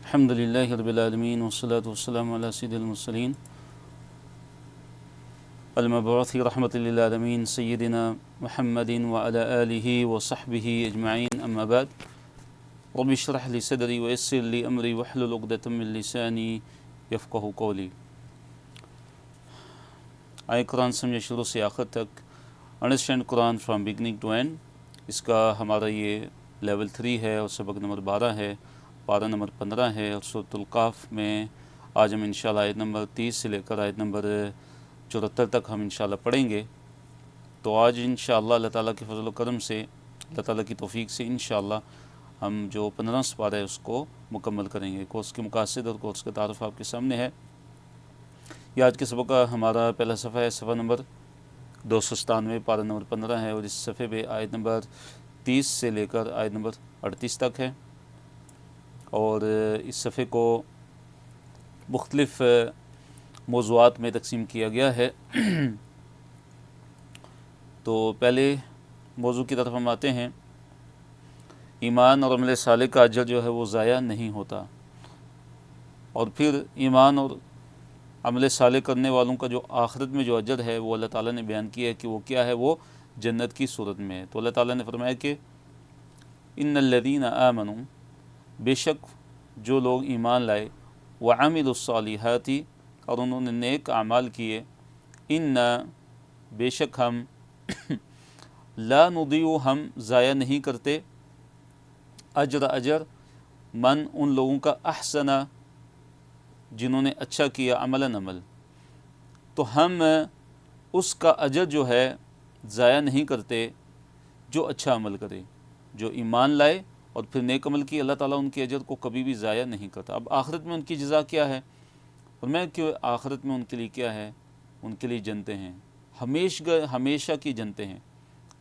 الحمدللہ رب العالمین والصلاة والسلام علی سید المرسلین المبعوث رحمۃ للعالمین سیدنا محمد وعلی آلہ وصحبہ اجمعین اما بعد رب اشرح لی صدری ویسر لی امری واحلل عقدۃ من لسانی یفقہوا قولی۔ آئے قرآن سمجھے شروع سے آخر تک، understand Quran from beginning to end, اس کا ہمارا یہ لیول 3 ہے اور سبق نمبر 12 ہے، پارہ نمبر 15 ہے، اور سورۃ القاف میں آج ہم انشاءاللہ آیت نمبر 30 سے لے کر آیت نمبر 74 تک ہم انشاءاللہ پڑھیں گے۔ تو آج انشاءاللہ اللہ تعالیٰ کے فضل و کرم سے، اللہ تعالیٰ کی توفیق سے انشاءاللہ ہم جو 15 سپارہ ہے اس کو مکمل کریں گے۔ کورس کے مقاصد اور کورس کا تعارف آپ کے سامنے ہے۔ یہ آج کے سبق کا ہمارا پہلا صفحہ ہے، صفحہ نمبر 297، پارہ نمبر 15 ہے، اور اس صفحے پہ آیت نمبر 30 سے لے کر آیت نمبر 38 تک ہے، اور اس صفحے کو مختلف موضوعات میں تقسیم کیا گیا ہے۔ تو پہلے موضوع کی طرف ہم آتے ہیں۔ ایمان اور عمل صالح کا اجر جو ہے وہ ضائع نہیں ہوتا، اور پھر ایمان اور عمل صالح کرنے والوں کا جو آخرت میں جو اجر ہے وہ اللہ تعالیٰ نے بیان کیا ہے کہ وہ کیا ہے، وہ جنت کی صورت میں ہے۔ تو اللہ تعالیٰ نے فرمایا کہ ان الذین آمنوا، بے شک جو لوگ ایمان لائے، وعملوا الصالحات، اور انہوں نے نیک اعمال کیے، ان بے شک ہم لا نضیع، ہم ضائع نہیں کرتے، اجر من ان لوگوں کا، احسن جنہوں نے اچھا کیا، عمل، تو ہم اس کا اجر جو ہے ضائع نہیں کرتے جو اچھا عمل کرے، جو ایمان لائے اور پھر نیک عمل کی، اللہ تعالیٰ ان کے اجر کو کبھی بھی ضائع نہیں کرتا۔ اب آخرت میں ان کی جزا کیا ہے؟ فرمایا کہ آخرت میں ان کے لیے کیا ہے، ان کے لیے جنتیں ہیں، ہمیشہ کی جنتیں ہیں،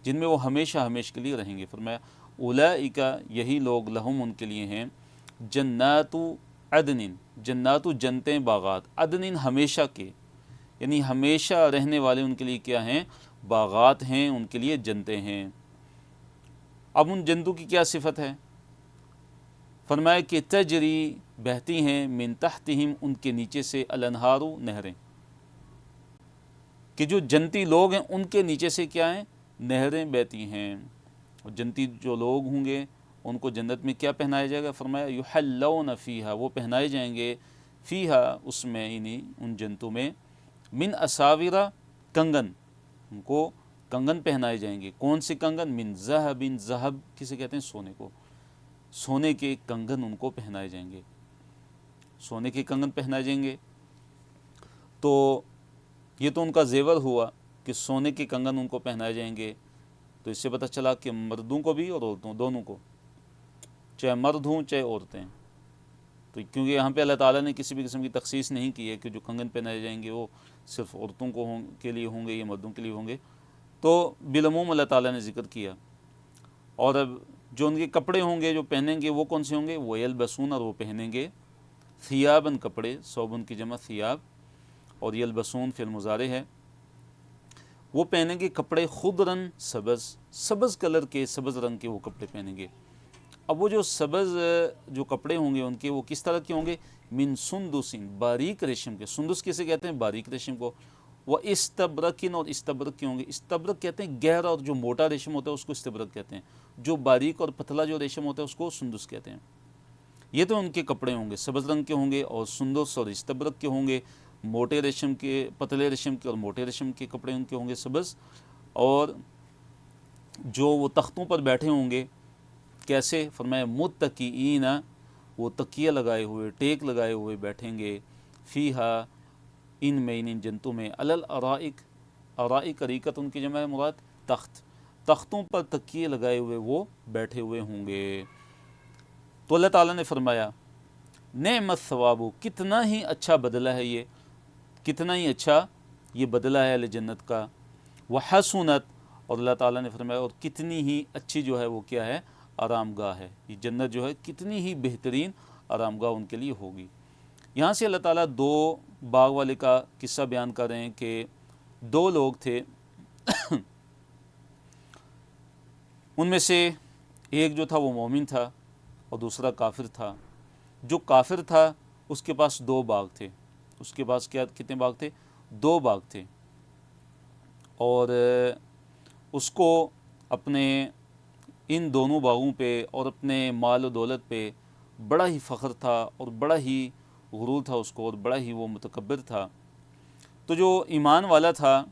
جن میں وہ ہمیشہ کے لیے رہیں گے۔ فرمایا اولئک، یہی لوگ، لہم ان کے لیے ہیں، جنات عدن، جنات جنتیں، باغات، عدن ہمیشہ کے، یعنی ہمیشہ رہنے والے ان کے لیے کیا ہیں، باغات ہیں، ان کے لیے جنتیں ہیں۔ اب ان جنتوں کی کیا صفت ہے؟ فرمایا کہ تجری، بہتی ہیں، من تحتہم، ان کے نیچے سے، الانہار، نہریں، کہ جو جنتی لوگ ہیں ان کے نیچے سے کیا ہیں، نہریں بہتی ہیں۔ اور جنتی جو لوگ ہوں گے ان کو جنت میں کیا پہنایا جائے گا؟ فرمایا یحلون فیہا، وہ پہنائے جائیں گے، فیہا، اس میں، یعنی ان جنتوں میں، من اساورہ، کنگن، ان کو کنگن پہنائے جائیں گے۔ کون سے کنگن؟ من ذہب، ذہب کسے کہتے ہیں؟ سونے کو، سونے کے کنگن ان کو پہنائے جائیں گے، سونے کے کنگن پہنائے جائیں گے۔ تو یہ تو ان کا زیور ہوا کہ سونے کے کنگن ان کو پہنائے جائیں گے۔ تو اس سے پتہ چلا کہ مردوں کو بھی اور عورتوں دونوں کو، چاہے مرد ہوں چاہے عورتیں، تو کیونکہ یہاں پہ اللہ تعالیٰ نے کسی بھی قسم کی تخصیص نہیں کی ہے کہ جو کنگن پہنائے جائیں گے وہ صرف عورتوں کو کے لیے ہوں گے یا مردوں کے لیے ہوں گے، تو بالعموم اللہ تعالیٰ نے ذکر کیا۔ اور اب جو ان کے کپڑے ہوں گے جو پہنیں گے وہ کون سے ہوں گے؟ وہ یلبسون، اور وہ پہنیں گے، ثیابن کپڑے، صوبن کی جمع ثیاب، اور یلبسون فعل مضارع ہے، وہ پہنیں گے کپڑے، خضرن، سبز کلر کے، سبز رنگ کے وہ کپڑے پہنیں گے۔ اب وہ جو سبز جو کپڑے ہوں گے ان کے، وہ کس طرح کے ہوں گے؟ من سندس، باریک ریشم کے، سندس کسے کہتے ہیں؟ باریک ریشم کو، وہ استبرقن، اور استبرق کے ہوں گے۔ استبرق کہتے ہیں گہرا اور جو موٹا ریشم ہوتا ہے اس کو استبرق کہتے ہیں، جو باریک اور پتلا جو ریشم ہوتا ہے اس کو سندس کہتے ہیں۔ یہ تو ان کے کپڑے ہوں گے، سبز رنگ کے ہوں گے، اور سندس اور استبرق کے ہوں گے، موٹے ریشم کے، پتلے ریشم کے اور موٹے ریشم کے کپڑے ان کے ہوں گے، سبز۔ اور جو وہ تختوں پر بیٹھے ہوں گے کیسے؟ فرمایا متکئین، وہ تکیہ لگائے ہوئے، ٹیک لگائے ہوئے بیٹھیں گے، فیہا، ان میں، ان جنتوں میں، علل ارائک، ارائک اریکت ان کی جمع ہے، مراد تخت، تختوں پر تکیے لگائے ہوئے وہ بیٹھے ہوئے ہوں گے۔ تو اللہ تعالیٰ نے فرمایا نعم الثواب، کتنا ہی اچھا بدلہ ہے یہ، کتنا ہی اچھا یہ بدلہ ہے اہل جنت کا، وحسنت، اور اللہ تعالیٰ نے فرمایا اور کتنی ہی اچھی جو ہے وہ کیا ہے، آرام گاہ ہے، یہ جنت جو ہے کتنی ہی بہترین آرام گاہ ان کے لیے ہوگی۔ یہاں سے اللہ تعالیٰ دو باغ والے کا قصہ بیان کر رہے ہیں کہ دو لوگ تھے، ان میں سے ایک جو تھا وہ مومن تھا اور دوسرا کافر تھا۔ جو کافر تھا اس کے پاس 2 باغ تھے، اس کے پاس کتنے باغ تھے؟ 2 باغ تھے، اور اس کو اپنے ان دونوں باغوں پہ اور اپنے مال و دولت پہ بڑا ہی فخر تھا اور بڑا ہی غرور تھا اس کو، اور بڑا ہی وہ متکبر تھا۔ تو جو ایمان والا تھا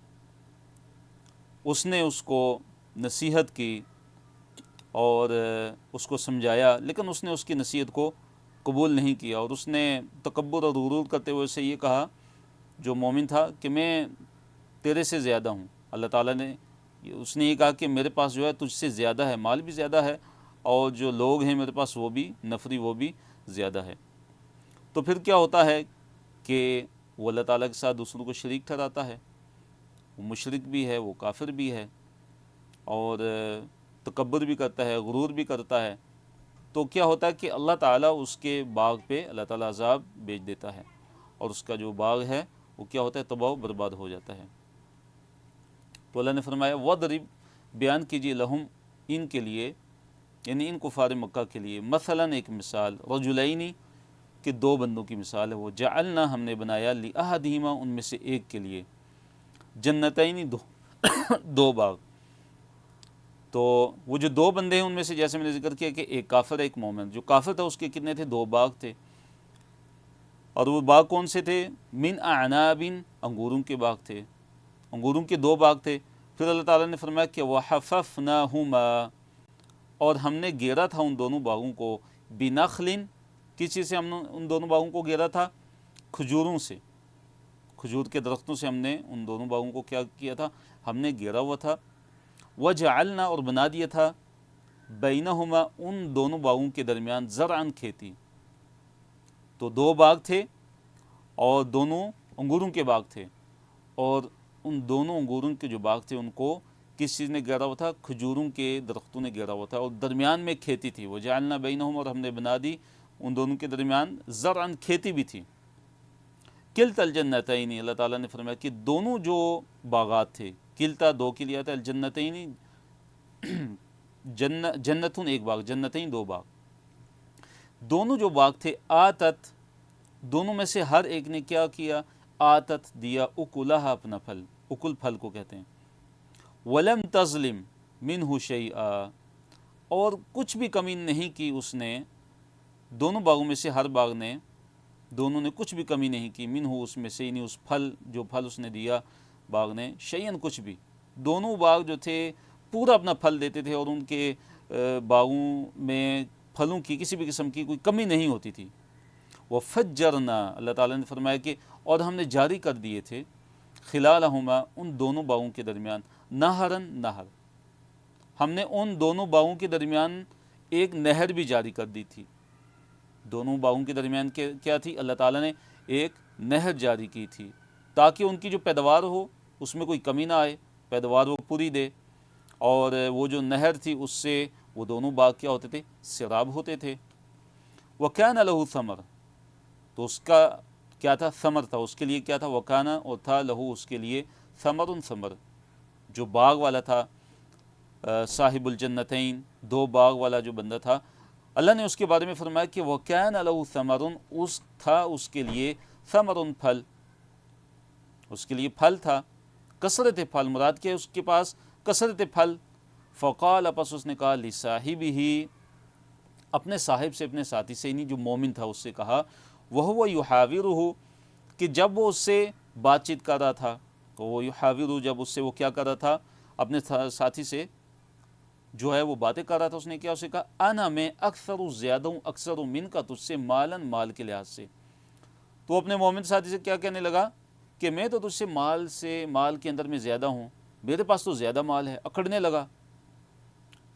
اس نے اس کو نصیحت کی اور اس کو سمجھایا، لیکن اس نے اس کی نصیحت کو قبول نہیں کیا، اور اس نے تکبر اور غرور کرتے ہوئے اسے یہ کہا، جو مومن تھا، کہ میں تیرے سے زیادہ ہوں۔ اللہ تعالیٰ نے اس نے یہ کہا کہ میرے پاس جو ہے تجھ سے زیادہ ہے، مال بھی زیادہ ہے، اور جو لوگ ہیں میرے پاس وہ بھی نفری، وہ بھی زیادہ ہے۔ تو پھر کیا ہوتا ہے کہ وہ اللہ تعالیٰ کے ساتھ دوسروں کو شریک ٹھہراتا ہے، وہ مشرک بھی ہے، وہ کافر بھی ہے، اور تکبر بھی کرتا ہے، غرور بھی کرتا ہے۔ تو کیا ہوتا ہے کہ اللہ تعالیٰ اس کے باغ پہ اللہ تعالیٰ عذاب بھیج دیتا ہے، اور اس کا جو باغ ہے وہ کیا ہوتا ہے؟ تباہ و برباد ہو جاتا ہے۔ تو اللہ نے فرمایا وَضْرِبْ، بیان کیجیے، لہم، ان کے لیے، یعنی ان کفار مکہ کے لیے، مثلاً ایک مثال، رجلینی، کہ 2 بندوں کی مثال ہے وہ، جعلنا، ہم نے بنایا، لأحدہما، ان میں سے ایک کے لیے، جنتین، 2 باغ۔ تو وہ جو 2 بندے ہیں ان میں سے جیسے میں نے ذکر کیا کہ ایک کافر ایک مومن، جو کافر تھا اس کے کتنے تھے؟ 2 باغ تھے، اور وہ باغ کون سے تھے؟ من اعناب، انگوروں کے باغ تھے، انگوروں کے 2 باغ تھے۔ پھر اللہ تعالیٰ نے فرمایا کہ وَحَفَفْنَاهُمَا، اور ہم نے گھیرا تھا ان دونوں باغوں کو، بِنَخْلٍ، کس چیز سے ہم نے ان دونوں باغوں کو گھیرا تھا؟ کھجوروں سے، کھجور کے درختوں سے ہم نے ان دونوں باغوں کو کیا کیا تھا؟ ہم نے گھیرا ہوا تھا۔ وَجَعَلْنَا، اور بنا دیا تھا، بَيْنَهُمَا، ان دونوں باغوں کے درمیان، زرعاً، کھیتی۔ تو 2 باغ تھے اور دونوں انگوروں کے باغ تھے، اور ان دونوں انگوروں کے جو باغ تھے ان کو کس چیز نے گھیرا ہوا تھا؟ کھجوروں کے درختوں نے گھیرا ہوا تھا، اور درمیان میں کھیتی تھی۔ وَجَعَلْنَا بَيْنَهُمَا، اور ہم نے بنا دی ان دونوں کے درمیان، زرعاً، کھیتی بھی تھی۔ کلتا الجنتین، اللہ تعالیٰ نے فرمایا کہ دونوں جو باغات تھے، کلتا 2 کے لیے آتا ہے، الجنتین، جنتون 1 باغ، جنتین 2 باغ، دونوں جو باغ تھے، آتت، دونوں میں سے ہر ایک نے کیا کیا؟ آتت، دیا، اکلہا، اپنا پھل، اکل پھل کو کہتے ہیں، ولم تظلم منہ شیئا، اور کچھ بھی کمی نہیں کی اس نے، دونوں باغوں میں سے ہر باغ نے، دونوں نے کچھ بھی کمی نہیں کی، منہ، اس میں سے، یعنی اس پھل، جو پھل اس نے دیا باغ نے، شیئن، کچھ بھی، دونوں باغ جو تھے پورا اپنا پھل دیتے تھے، اور ان کے باغوں میں پھلوں کی کسی بھی قسم کی کوئی کمی نہیں ہوتی تھی۔ وَفَجَّرْنَا، اللہ تعالیٰ نے فرمایا کہ اور ہم نے جاری کر دیے تھے، خلالہما، ان دونوں باغوں کے درمیان، نہرن، نہر، ہم نے ان دونوں باغوں کے درمیان ایک نہر بھی جاری کر دی تھی۔ دونوں باغوں کے درمیان کیا تھی؟ اللہ تعالیٰ نے ایک نہر جاری کی تھی، تاکہ ان کی جو پیداوار ہو اس میں کوئی کمی نہ آئے، پیداوار وہ پوری دے، اور وہ جو نہر تھی اس سے وہ دونوں باغ کیا ہوتے تھے؟ سیراب ہوتے تھے۔ وَكَانَ لَهُ ثَمَرٌ، تو اس کا کیا تھا؟ ثمر تھا، اس کے لیے کیا تھا؟ وَكَانَ، اور تھا، لہو، اس کے لیے، ثمر، ثمر، جو باغ والا تھا، صاحب الجنتین، 2 باغ والا جو بندہ تھا، اللہ نے اس کے بارے میں فرمایا کہ وَكَانَ لَهُ ثَمَرٌ، اس تھا اس کے لیے، ثمر، پھل، اس کے لیے پھل تھا، کثرت پھل، مراد کیا ہے؟ اس کے پاس کثرت پھل۔ فقال، پس اس نے کہا، لصاحبہ، اپنے صاحب سے، اپنے ساتھی سے، یعنی جو مومن تھا اس سے کہا، وَهُوَ يُحَاوِرُهُ، کہ جب وہ اس سے بات چیت کر رہا تھا، تو وہ يُحَاوِرُهُ، جب اس سے وہ کیا کر رہا تھا؟ اپنے ساتھی سے جو ہے وہ باتیں کر رہا تھا، اس نے کیا اسے کہا؟ انا، میں، اکثر، زیادہ ہوں، اکثر من کا، تجھ سے، مالن، مال کے لحاظ سے۔ تو اپنے مومن ساتھی سے کیا کہنے لگا کہ میں تو تجھ سے مال کے اندر میں زیادہ ہوں، میرے پاس تو زیادہ مال ہے، اکڑنے لگا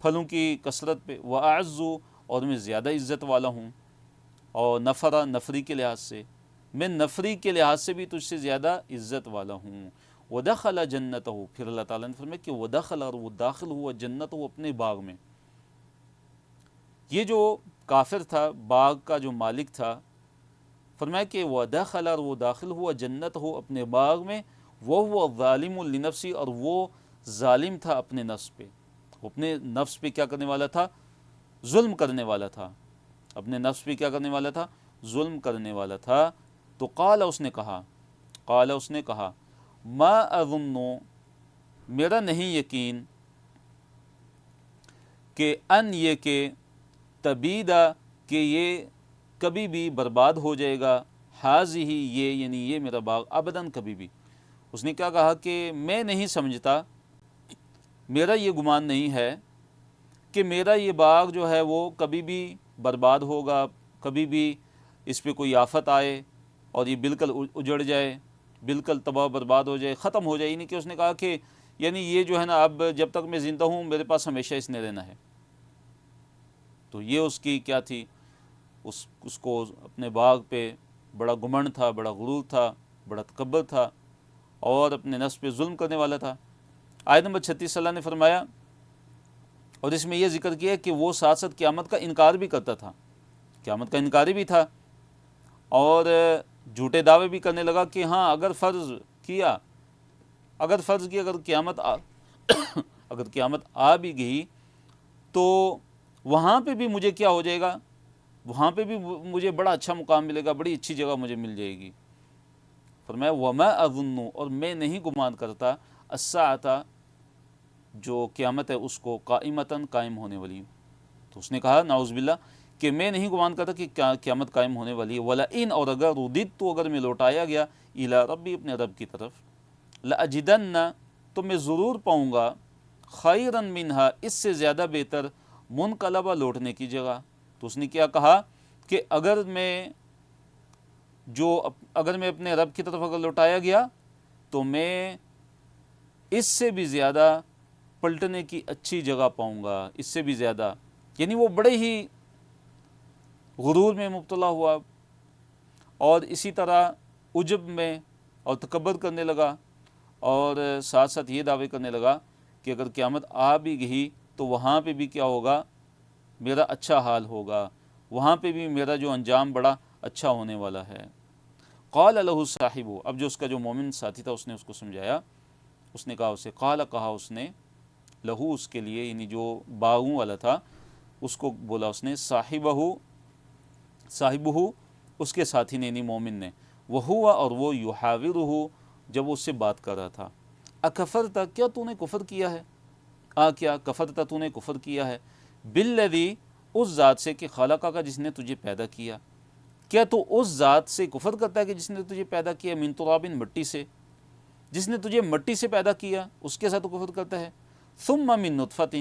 پھلوں کی کثرت پہ، وَأَعَزُّ، اور میں زیادہ عزت والا ہوں، اور نفرا، نفری کے لحاظ سے، میں نفری کے لحاظ سے بھی تجھ سے زیادہ عزت والا ہوں۔ وَدَخَلَ جَنَّتَهُ، پھر اللہ تعالیٰ نے فرمایا کہ وَدَخَلَ، اور وہ داخل ہوا، جنتہ، اپنے باغ میں۔ یہ جو کافر تھا، باغ کا جو مالک تھا، فرمایا کہ وَدَخَلَ، اور وہ داخل ہوا، جنتہ، اپنے باغ میں، وَهُوَ ظَالِمٌ لِنَفْسِهِ، اور وہ ظالم تھا اپنے نفس پہ، اپنے نفس پہ کیا کرنے والا تھا؟ ظلم کرنے والا تھا، اپنے نفس پہ کیا کرنے والا تھا؟ ظلم کرنے والا تھا، تو قال اس نے کہا ما اظن، میرا نہیں یقین، کہ ان یہ کہ تبیدہ، کہ یہ کبھی بھی برباد ہو جائے گا، حاضی ہی یہ یعنی یہ میرا باغ، ابداً کبھی بھی۔ اس نے کیا کہا کہ میں نہیں سمجھتا، میرا یہ گمان نہیں ہے کہ میرا یہ باغ جو ہے وہ کبھی بھی برباد ہوگا، کبھی بھی اس پہ کوئی آفت آئے اور یہ بالکل اجڑ جائے، بالکل تباہ برباد ہو جائے، ختم ہو جائے۔ نہیں کہ اس نے کہا کہ یعنی یہ جو ہے نا اب جب تک میں زندہ ہوں میرے پاس ہمیشہ اس نے رہنا ہے۔ تو یہ اس کی کیا تھی، اس کو اپنے باغ پہ بڑا گمنڈ تھا، بڑا غرور تھا، بڑا تکبر تھا، اور اپنے نفس پہ ظلم کرنے والا تھا۔ آیت نمبر 36 اللہ نے فرمایا، اور اس میں یہ ذکر کیا کہ وہ ساتھ ساتھ قیامت کا انکار بھی کرتا تھا، قیامت کا انکاری بھی تھا، اور جھوٹے دعوے بھی کرنے لگا کہ ہاں اگر فرض کیا اگر قیامت آ بھی گئی تو وہاں پہ بھی مجھے کیا ہو جائے گا، وہاں پہ بھی مجھے بڑا اچھا مقام ملے گا، بڑی اچھی جگہ مجھے مل جائے گی۔ فرمایا وما اظن، اور میں نہیں گمان کرتا، الساعۃ، جو قیامت ہے اس کو، قائمتاً، قائم ہونے والی۔ تو اس نے کہا نعوذ باللہ کہ میں نہیں گمان کرتا کہ قیامت قائم ہونے والی ہے، وَلَئِنْ، اور اگر رددت، تو اگر میں لوٹایا گیا، اِلیٰ ربی، اپنے رب کی طرف، لَأَجِدَنَّ، تو میں ضرور پاؤں گا، خَيْرًا مِنْهَا، اس سے زیادہ بہتر، منقلبہ، لوٹنے کی جگہ۔ تو اس نے کیا کہا کہ اگر میں اپنے رب کی طرف اگر لوٹایا گیا تو میں اس سے بھی زیادہ پلٹنے کی اچھی جگہ پاؤں گا، اس سے بھی زیادہ۔ یعنی وہ بڑے ہی غرور میں مبتلا ہوا، اور اسی طرح عجب میں اور تکبر کرنے لگا، اور ساتھ ساتھ یہ دعوے کرنے لگا کہ اگر قیامت آ بھی گئی تو وہاں پہ بھی کیا ہوگا، میرا اچھا حال ہوگا، وہاں پہ بھی میرا جو انجام بڑا اچھا ہونے والا ہے۔ قال لہ صاحب، اب جو اس کا جو مومن ساتھی تھا اس نے اس کو سمجھایا، اس نے کہا اسے، کہا اس نے، لہو، اس کے لیے، یعنی جو باغوں والا تھا اس کو بولا اس نے، صاحبہ، اس کے ساتھی نے، یعنی مومن نے، وہوا، اور وہ، یحاورہ، جب وہ اس سے بات کر رہا تھا، اکفرت، کیا تو نے کفر کیا ہے، کیا کفرت، تو نے کفر کیا ہے، بالذی، اس ذات سے، کہ خلقہ کا، جس نے تجھے پیدا کیا، کیا تو اس ذات سے کفر کرتا ہے کہ جس نے تجھے پیدا کیا، من تراب، مٹی سے، جس نے تجھے مٹی سے پیدا کیا اس کے ساتھ تو کفر کرتا ہے، ثم من نطفۃ،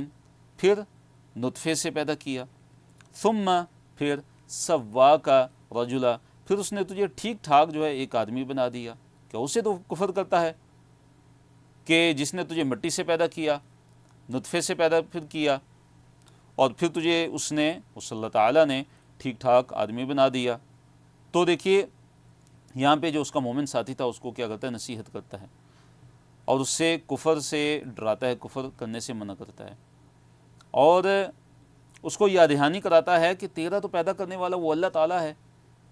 پھر نطفے سے پیدا کیا، ثم، پھر سواک رجلا، پھر اس نے تجھے ٹھیک ٹھاک جو ہے ایک آدمی بنا دیا، کیا اسے تو کفر کرتا ہے کہ جس نے تجھے مٹی سے پیدا کیا، نطفے سے پیدا پھر کیا، اور پھر تجھے اس اللہ تعالیٰ نے ٹھیک ٹھاک آدمی بنا دیا۔ تو دیکھیے یہاں پہ جو اس کا مومن ساتھی تھا اس کو کیا کرتا ہے، نصیحت کرتا ہے، اور اس سے کفر سے ڈراتا ہے، کفر کرنے سے منع کرتا ہے، اور اس کو یاد دہانی کراتا ہے کہ تیرا تو پیدا کرنے والا وہ اللہ تعالیٰ ہے،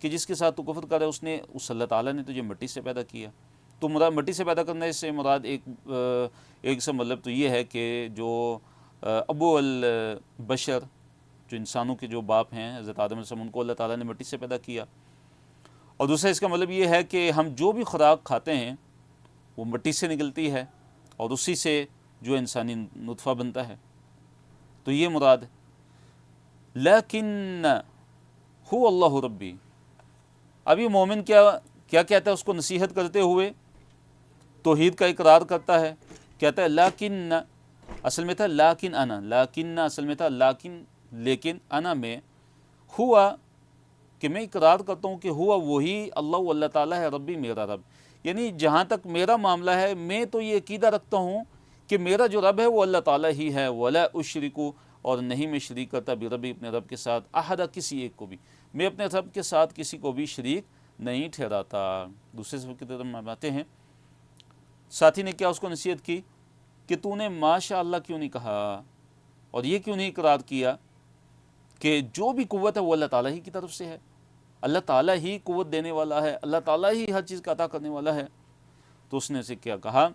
کہ جس کے ساتھ تو کفر کر رہا ہے، اس اللہ تعالیٰ نے تجھے مٹی سے پیدا کیا۔ تو مٹی سے پیدا کرنے سے مراد ایک سے مطلب تو یہ ہے کہ جو ابو البشر، جو انسانوں کے جو باپ ہیں حضرت آدم علیہ السلام، ان کو اللہ تعالیٰ نے مٹی سے پیدا کیا، اور دوسرا اس کا مطلب یہ ہے کہ ہم جو بھی خوراک کھاتے ہیں وہ مٹی سے نکلتی ہے، اور اسی سے جو انسانی نطفہ بنتا ہے، تو یہ مراد ہے۔ لیکن هو اللہ ربی، اب یہ مومن کیا کہتا ہے اس کو نصیحت کرتے ہوئے، توحید کا اقرار کرتا ہے، کہتا ہے لیکن، اصل میں تھا لیکن انا، لیکن اصل میں تھا لیکن انا میں، ہوا، کہ میں اقرار کرتا ہوں کہ ہوا وہی اللہ تعالیٰ ہے، ربی، میرا رب، یعنی جہاں تک میرا معاملہ ہے میں تو یہ عقیدہ رکھتا ہوں کہ میرا جو رب ہے وہ اللہ تعالیٰ ہی ہے، ولا اشرکو، اور نہیں میں شریک کرتا بربی، اپنے رب کے ساتھ، احدہ، کسی ایک کو بھی، میں اپنے رب کے ساتھ کسی کو بھی شریک نہیں ٹھہراتا۔ دوسرے صفحے کی طرف ہم آتے ہیں، ساتھی نے کیا اس کو نصیحت کی کہ تو نے ماشاء اللہ کیوں نہیں کہا، اور یہ کیوں نہیں اقرار کیا کہ جو بھی قوت ہے وہ اللہ تعالیٰ ہی کی طرف سے ہے، اللہ تعالیٰ ہی قوت دینے والا ہے، اللہ تعالیٰ ہی ہر چیز کا عطا کرنے والا ہے۔ تو اس نے اسے کیا کہا،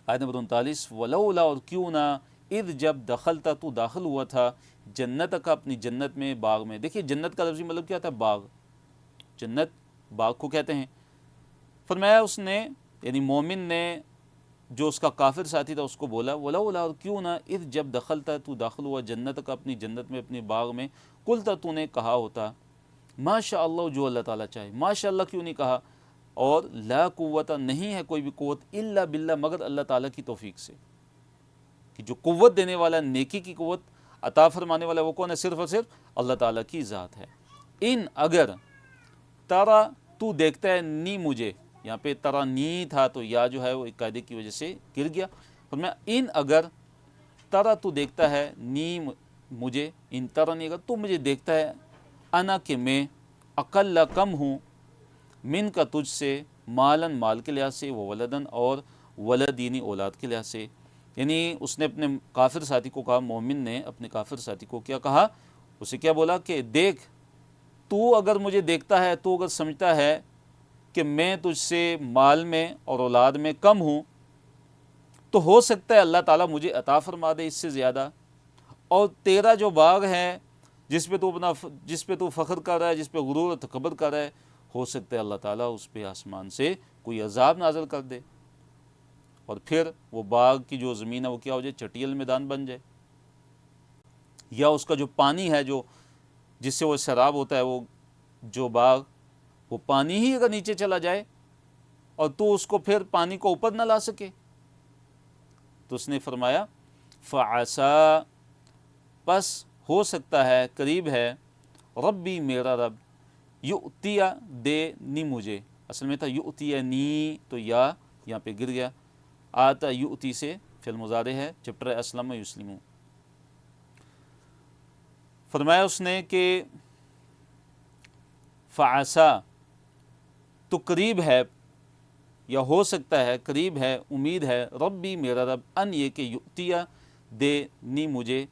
آیت نمبر 39، ولولا، اور کیوں نہ، اذ، جب، دخلتا، تو داخل ہوا تھا، جنت کا، اپنی جنت میں، باغ میں۔ دیکھیے جنت کا لفظی مطلب کیا تھا، باغ، جنت باغ کو کہتے ہیں۔ فرمایا اس نے یعنی مومن نے جو اس کا کافر ساتھی تھا اس کو بولا ولولا، اور کیوں نہ، اذ جب دخلتا تو داخل ہوا جنت کا اپنی جنت میں اپنے باغ میں، قلتا تو نے کہا ہوتا ماشاء اللہ، جو اللہ تعالیٰ چاہے، ماشاء اللہ کیوں نہیں کہا، اور لا قوت، نہیں ہے کوئی بھی قوت، الا باللہ، مگر اللہ تعالیٰ کی توفیق سے، کہ جو قوت دینے والا، نیکی کی قوت عطا فرمانے والا وہ کون ہے؟ صرف اور صرف اللہ تعالیٰ کی ذات ہے۔ ان اگر تارا تو دیکھتا ہے نی مجھے، یہاں پہ ترا نی تھا تو یا جو ہے وہ ایک قاعدے کی وجہ سے گر گیا، فرمایا ان اگر ترا تو دیکھتا ہے نی مجھے، ان ترا نی، اگر تو مجھے دیکھتا ہے، انا کہ میں اقل کم ہوں، من کا تجھ سے، مالن مال کے لحاظ سے، وہ ولدن اور ولدینی اولاد کے لحاظ سے، یعنی اس نے اپنے کافر ساتھی کو کہا، مومن نے اپنے کافر ساتھی کو کیا کہا، اسے کیا بولا کہ دیکھ، تو اگر مجھے دیکھتا ہے، تو اگر سمجھتا ہے کہ میں تجھ سے مال میں اور اولاد میں کم ہوں، تو ہو سکتا ہے اللہ تعالیٰ مجھے عطا فرما دے اس سے زیادہ، اور تیرا جو باغ ہے جس پہ تو فخر کر رہا ہے، جس پہ غرور و تکبر کر رہا ہے، ہو سکتا ہے اللہ تعالیٰ اس پہ آسمان سے کوئی عذاب نازل کر دے، اور پھر وہ باغ کی جو زمین ہے وہ کیا ہو جائے، چٹیل میدان بن جائے، یا اس کا جو پانی ہے جو جس سے وہ سیراب ہوتا ہے، وہ جو باغ، وہ پانی ہی اگر نیچے چلا جائے اور تو اس کو پھر پانی کو اوپر نہ لا سکے، تو اس نے فرمایا فعسا، پس ہو سکتا ہے، قریب ہے، ربی، میرا رب، یؤتیہ، دے نی مجھے، اصل میں تھا یؤتیہ نی، تو یا یہاں پہ گر گیا، آتا یؤتی سے فعل مضارع ہے، چپٹر اسلم یسلمو۔ فرمایا اس نے کہ فعسا، تو قریب ہے یا ہو سکتا ہے، قریب ہے، امید ہے، ربی، میرا رب، ان یہ کہ یؤتیہ، دے نی مجھے،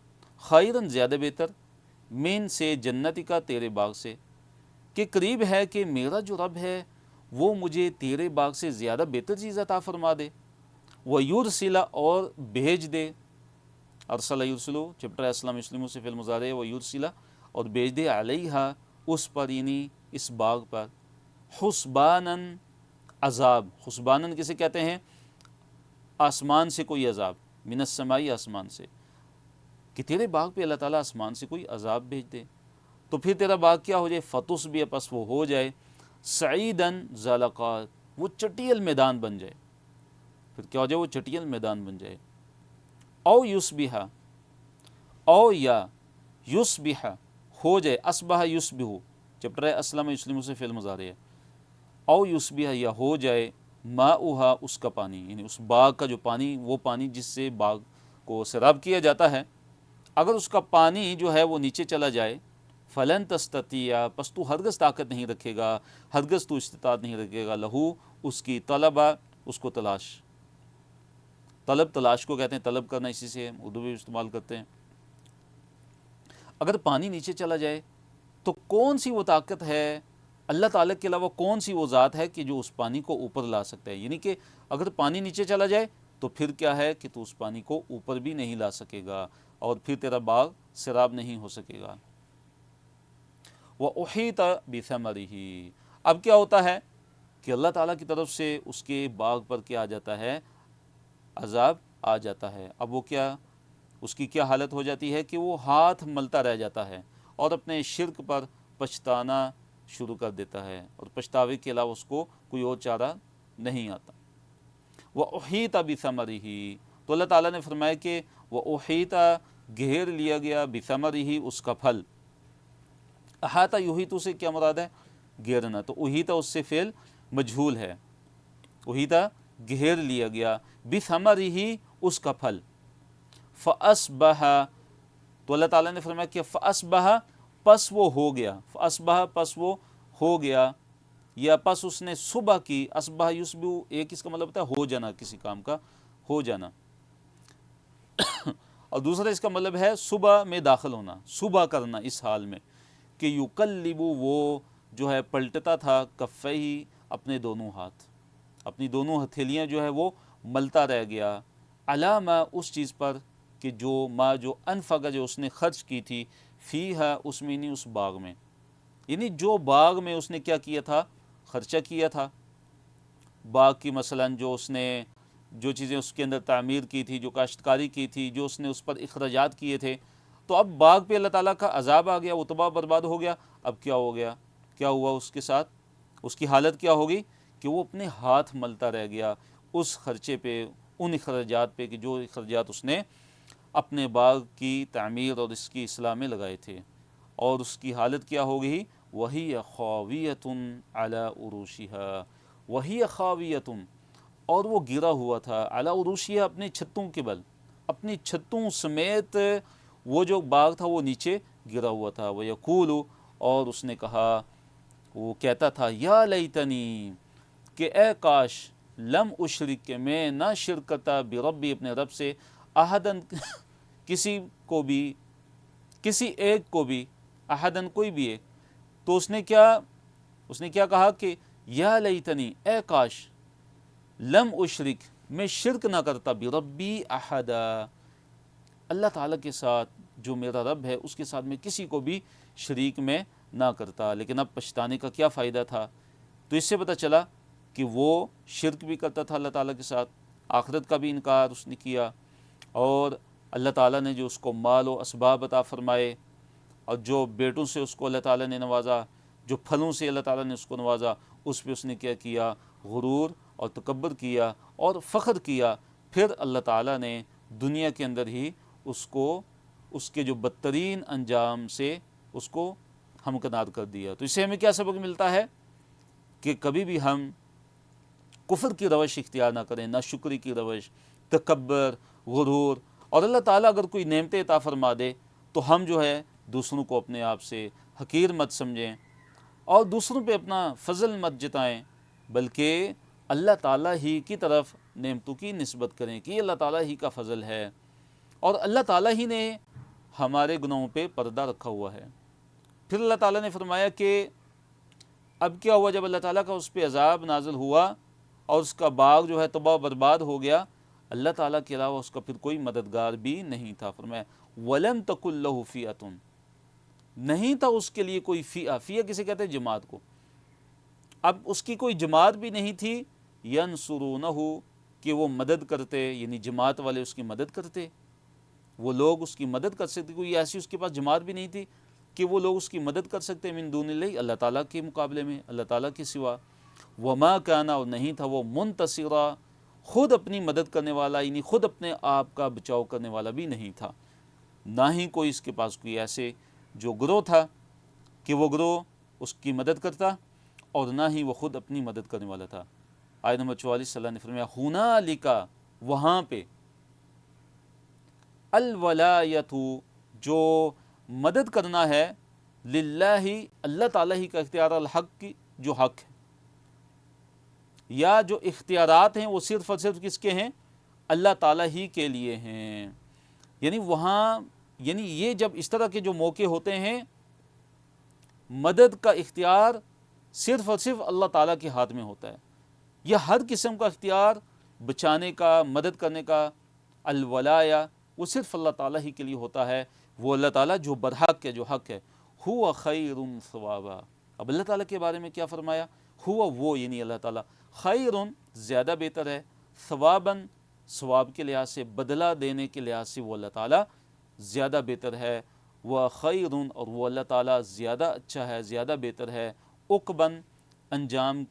خیرن، زیادہ بہتر، من سے، جنتی کا، تیرے باغ سے، کہ قریب ہے کہ میرا جو رب ہے وہ مجھے تیرے باغ سے زیادہ بہتر چیز عطا فرما دے، وَيُرْسِلَ، اور بھیج دے، ارسلہ یرسلو، چپٹر اسلام مسلموں سے فعل مضارع ہے، وَيُرْسِلَ، اور بھیج دے، علیہا، اس پر، یعنی اس باغ پر، حسباناً، عذاب، حسباناً کسے کہتے ہیں؟ آسمان سے کوئی عذاب، من السمائی، آسمان سے، کہ تیرے باغ پہ اللہ تعالیٰ آسمان سے کوئی عذاب بھیج دے، تو پھر تیرا باغ کیا ہو جائے، فتس بھی، پس وہ ہو جائے، سعیدن، زلقا، وہ چٹیل میدان بن جائے، پھر کیا ہو جائے، وہ چٹیل میدان بن جائے، او یصبح، او یا یصبح، ہو جائے، اصبح یصبح، چپٹر اسلم یسلم سے فعل مضارع ہے، او یصبح، یا ہو جائے، ماؤہا، اس کا پانی، یعنی اس باغ کا جو پانی، وہ پانی جس سے باغ کو سیراب کیا جاتا ہے، اگر اس کا پانی جو ہے وہ نیچے چلا جائے، فلن تستطیع، پس تو ہرگز طاقت نہیں رکھے گا، ہرگز تو استطاعت نہیں رکھے گا، لہو، اس کی، طلبہ، اس کو تلاش، طلب، تلاش کو کہتے ہیں، طلب کرنا، اسی سے اردو میں استعمال کرتے ہیں۔ اگر پانی نیچے چلا جائے تو کون سی وہ طاقت ہے، اللہ تعالیٰ کے علاوہ کون سی وہ ذات ہے کہ جو اس پانی کو اوپر لا سکتا ہے، یعنی کہ اگر پانی نیچے چلا جائے تو پھر کیا ہے کہ تو اس پانی کو اوپر بھی نہیں لا سکے گا، اور پھر تیرا باغ سیراب نہیں ہو سکے گا۔ وَأُحِيطَ بِثَمَرِهِ، اب کیا ہوتا ہے کہ اللہ تعالیٰ کی طرف سے اس کے باغ پر کیا آ جاتا ہے، عذاب آ جاتا ہے، اب وہ کیا، اس کی کیا حالت ہو جاتی ہے کہ وہ ہاتھ ملتا رہ جاتا ہے اور اپنے شرک پر پچھتانا شروع کر دیتا ہے، اور پچھتاوے کے علاوہ اس کو کوئی اور چارہ نہیں آتا۔ وَأُحِيطَ بِثَمَرِهِ، تو اللہ تعالیٰ نے فرمایا کہ وَأُحِيطَ، گھیر لیا گیا، بِثَمَرِهِ، اس کا پھل، احاطہ، یحیط سے کیا مراد ہے، گھیرنا، تو احیطہ اس سے فعل مجہول ہے، احیطہ گھیر لیا گیا، بثمرہ، اس کا پھل، فاصبح، تو اللہ تعالیٰ نے فرمایا کہ فاصبح، پس وہ ہو گیا، فاصبح، پس وہ ہو گیا، یا پس اس نے صبح کی، اصبح یصبح، ایک اس کا مطلب ہوتا ہے ہو جانا، کسی کام کا ہو جانا، اور دوسرا اس کا مطلب ہے صبح میں داخل ہونا، صبح کرنا، اس حال میں کہ یقلب، وہ جو ہے پلٹتا تھا، کفیہ، اپنے دونوں ہاتھ، اپنی دونوں ہتھیلیاں جو ہے وہ ملتا رہ گیا، علی ما، اس چیز پر، کہ جو انفقہ، جو اس نے خرچ کی تھی، فیہا، اس میں، نہیں اس باغ میں، یعنی جو باغ میں اس نے کیا کیا تھا، خرچہ کیا تھا، باغ کی مثلاً جو اس نے جو چیزیں اس کے اندر تعمیر کی تھی، جو کاشتکاری کی تھی، جو اس نے اس پر اخراجات کیے تھے، تو اب باغ پہ اللہ تعالیٰ کا عذاب آ گیا، وہ تباہ برباد ہو گیا۔ اب کیا ہو گیا، کیا ہوا اس کے ساتھ؟ اس کی حالت کیا ہوگی کہ وہ اپنے ہاتھ ملتا رہ گیا اس خرچے پہ، ان اخراجات پہ کہ جو اخراجات اس نے اپنے باغ کی تعمیر اور اس کی اصلاح میں لگائے تھے، اور اس کی حالت کیا ہوگی؟ وہی خاویۃ علی عروشها، وہی خاویۃ، اور وہ گرا ہوا تھا، علی عروشها، اپنے چھتوں کے بل، اپنی چھتوں سمیت وہ جو باغ تھا وہ نیچے گرا ہوا تھا۔ وَيَقُولُ، اور اس نے کہا، وہ کہتا تھا، یا لیتنی، کہ اے کاش، لم اشرک، کہ میں نہ شرک کرتا، بربی، اپنے رب سے، احدن، کسی کو بھی، کسی ایک کو بھی، احدن، کوئی بھی ایک۔ تو اس نے کیا کہا کہ یا لیتنی، اے کاش، لم اشرک، میں شرک نہ کرتا، بربی احدا، اللہ تعالیٰ کے ساتھ، جو میرا رب ہے اس کے ساتھ میں کسی کو بھی شریک میں نہ کرتا۔ لیکن اب پچھتانے کا کیا فائدہ تھا؟ تو اس سے پتہ چلا کہ وہ شرک بھی کرتا تھا اللہ تعالیٰ کے ساتھ، آخرت کا بھی انکار اس نے کیا، اور اللہ تعالیٰ نے جو اس کو مال و اسباب عطا فرمائے، اور جو بیٹوں سے اس کو اللہ تعالیٰ نے نوازا، جو پھلوں سے اللہ تعالیٰ نے اس کو نوازا، اس پہ اس نے کیا، غرور اور تکبر کیا اور فخر کیا۔ پھر اللہ تعالیٰ نے دنیا کے اندر ہی اس کو اس کے جو بدترین انجام سے اس کو ہمکنار کر دیا۔ تو اس سے ہمیں کیا سبق ملتا ہے؟ کہ کبھی بھی ہم کفر کی روش اختیار نہ کریں، ناشکری کی روش، تکبر، غرور، اور اللہ تعالیٰ اگر کوئی نعمتیں عطا فرما دے تو ہم جو ہے دوسروں کو اپنے آپ سے حقیر مت سمجھیں، اور دوسروں پہ اپنا فضل مت جتائیں، بلکہ اللہ تعالیٰ ہی کی طرف نعمتوں کی نسبت کریں کہ یہ اللہ تعالیٰ ہی کا فضل ہے، اور اللہ تعالیٰ ہی نے ہمارے گناہوں پہ پردہ رکھا ہوا ہے۔ پھر اللہ تعالیٰ نے فرمایا کہ اب کیا ہوا، جب اللہ تعالیٰ کا اس پہ عذاب نازل ہوا اور اس کا باغ جو ہے تباہ برباد ہو گیا، اللہ تعالیٰ کے علاوہ اس کا پھر کوئی مددگار بھی نہیں تھا۔ فرمایا وَلَمْ تَكُنْ لَهُ فِئَةٌ، نہیں تھا اس کے لیے کوئی فئہ، فئہ کسے کہتے ہیں؟ جماعت کو۔ اب اس کی کوئی جماعت بھی نہیں تھی، يَنْصُرُونَهُ، کہ وہ مدد کرتے، یعنی جماعت والے اس کی مدد کرتے، وہ لوگ اس کی مدد کر سکتے، کوئی ایسی اس کے پاس جماعت بھی نہیں تھی کہ وہ لوگ اس کی مدد کر سکتے، من دون اللہ، اللہ تعالیٰ کے مقابلے میں، اللہ تعالیٰ کے سوا۔ وما کان، اور نہیں تھا وہ، منتصرا، خود اپنی مدد کرنے والا، یعنی خود اپنے آپ کا بچاؤ کرنے والا بھی نہیں تھا، نہ ہی کوئی اس کے پاس کوئی ایسے جو گروہ تھا کہ وہ گروہ اس کی مدد کرتا، اور نہ ہی وہ خود اپنی مدد کرنے والا تھا۔ آیت نمبر 44 اللہ نے فرمایا ہنالک، وہاں پہ، الولایت، جو مدد کرنا ہے، للہ، اللہ تعالیٰ ہی کا اختیار، الحق کی، جو حق ہے، یا جو اختیارات ہیں وہ صرف اور صرف کس کے ہیں؟ اللہ تعالیٰ ہی کے لیے ہیں۔ یعنی وہاں، یعنی یہ جب اس طرح کے جو موقع ہوتے ہیں، مدد کا اختیار صرف اور صرف اللہ تعالیٰ کے ہاتھ میں ہوتا ہے، یہ ہر قسم کا اختیار، بچانے کا، مدد کرنے کا، الولایا، وہ صرف اللہ تعالیٰ ہی کے لیے ہوتا ہے، وہ اللہ تعالیٰ جو برحق ہے، جو حق ہے۔ ہوا خیر ثوابا، اب اللہ تعالیٰ کے بارے میں کیا فرمایا؟ ہوا، وہ یعنی اللہ تعالیٰ، خیر، زیادہ بہتر ہے، ثواباً، ثواب کے لحاظ سے، بدلہ دینے کے لحاظ سے وہ اللہ تعالیٰ زیادہ بہتر ہے، وہ خیر، اور وہ اللہ تعالیٰ زیادہ اچھا ہے، زیادہ بہتر ہے، عقباً، انجام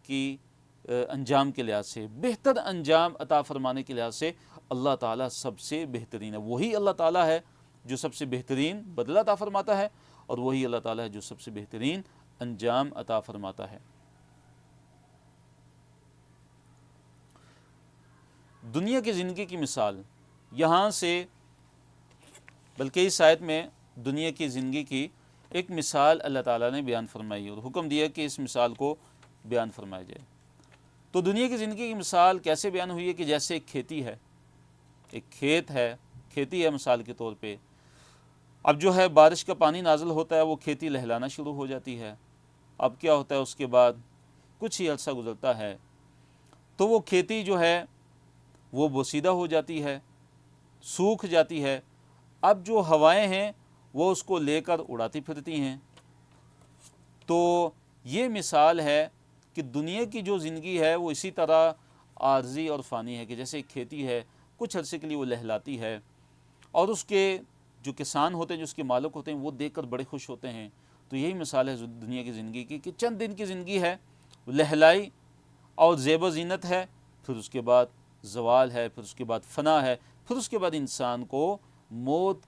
کے لحاظ سے، بہتر انجام عطا فرمانے کے لحاظ سے اللہ تعالیٰ سب سے بہترین ہے۔ وہی اللہ تعالیٰ ہے جو سب سے بہترین بدلہ عطا فرماتا ہے، اور وہی اللہ تعالیٰ ہے جو سب سے بہترین انجام عطا فرماتا ہے۔ دنیا کی زندگی کی مثال یہاں سے، بلکہ اس آیت میں دنیا کی زندگی کی ایک مثال اللہ تعالیٰ نے بیان فرمائی اور حکم دیا کہ اس مثال کو بیان فرمایا جائے۔ تو دنیا کی زندگی کی مثال کیسے بیان ہوئی ہے کہ جیسے ایک کھیتی ہے، ایک کھیت ہے، کھیتی ہے مثال کے طور پہ، اب جو ہے بارش کا پانی نازل ہوتا ہے، وہ کھیتی لہلانا شروع ہو جاتی ہے۔ اب کیا ہوتا ہے، اس کے بعد کچھ ہی عرصہ گزرتا ہے تو وہ کھیتی جو ہے وہ بوسیدہ ہو جاتی ہے، سوکھ جاتی ہے۔ اب جو ہوائیں ہیں وہ اس کو لے کر اڑاتی پھرتی ہیں، تو یہ مثال ہے کہ دنیا کی جو زندگی ہے وہ اسی طرح عارضی اور فانی ہے کہ جیسے ایک کھیتی ہے، کچھ عرصے کے لیے وہ لہلاتی ہے، اور اس کے جو کسان ہوتے ہیں، جو اس کے مالک ہوتے ہیں، وہ دیکھ کر بڑے خوش ہوتے ہیں۔ تو یہی مثال ہے دنیا کی زندگی کی کہ چند دن کی زندگی ہے، لہلائی اور زیب و زینت ہے، پھر اس کے بعد زوال ہے، پھر اس کے بعد فنا ہے، پھر اس کے بعد انسان کو موت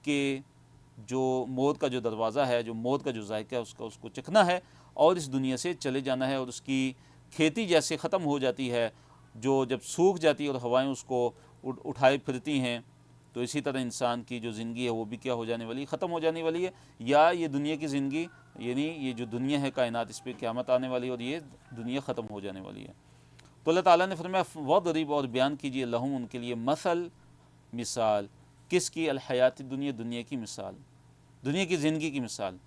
کا جو دروازہ ہے، جو موت کا جو ذائقہ ہے، اس کو چکھنا ہے اور اس دنیا سے چلے جانا ہے، اور اس کی کھیتی جیسے ختم ہو جاتی ہے، جو جب سوکھ جاتی ہے اور ہوائیں اس کو اٹھائے پھرتی ہیں، تو اسی طرح انسان کی جو زندگی ہے وہ بھی کیا ہو جانے والی ہے، ختم ہو جانے والی ہے، یا یہ دنیا کی زندگی یعنی یہ جو دنیا ہے کائنات، اس پہ قیامت آنے والی ہے اور یہ دنیا ختم ہو جانے والی ہے۔ تو اللہ تعالیٰ نے فرمایا وَضْرِبْ، اور بیان کیجیے، لَهُم، ان کے لیے، مثال، کس کی؟ الحیات دنیا، دنیا کی مثال، دنیا کی زندگی کی مثال۔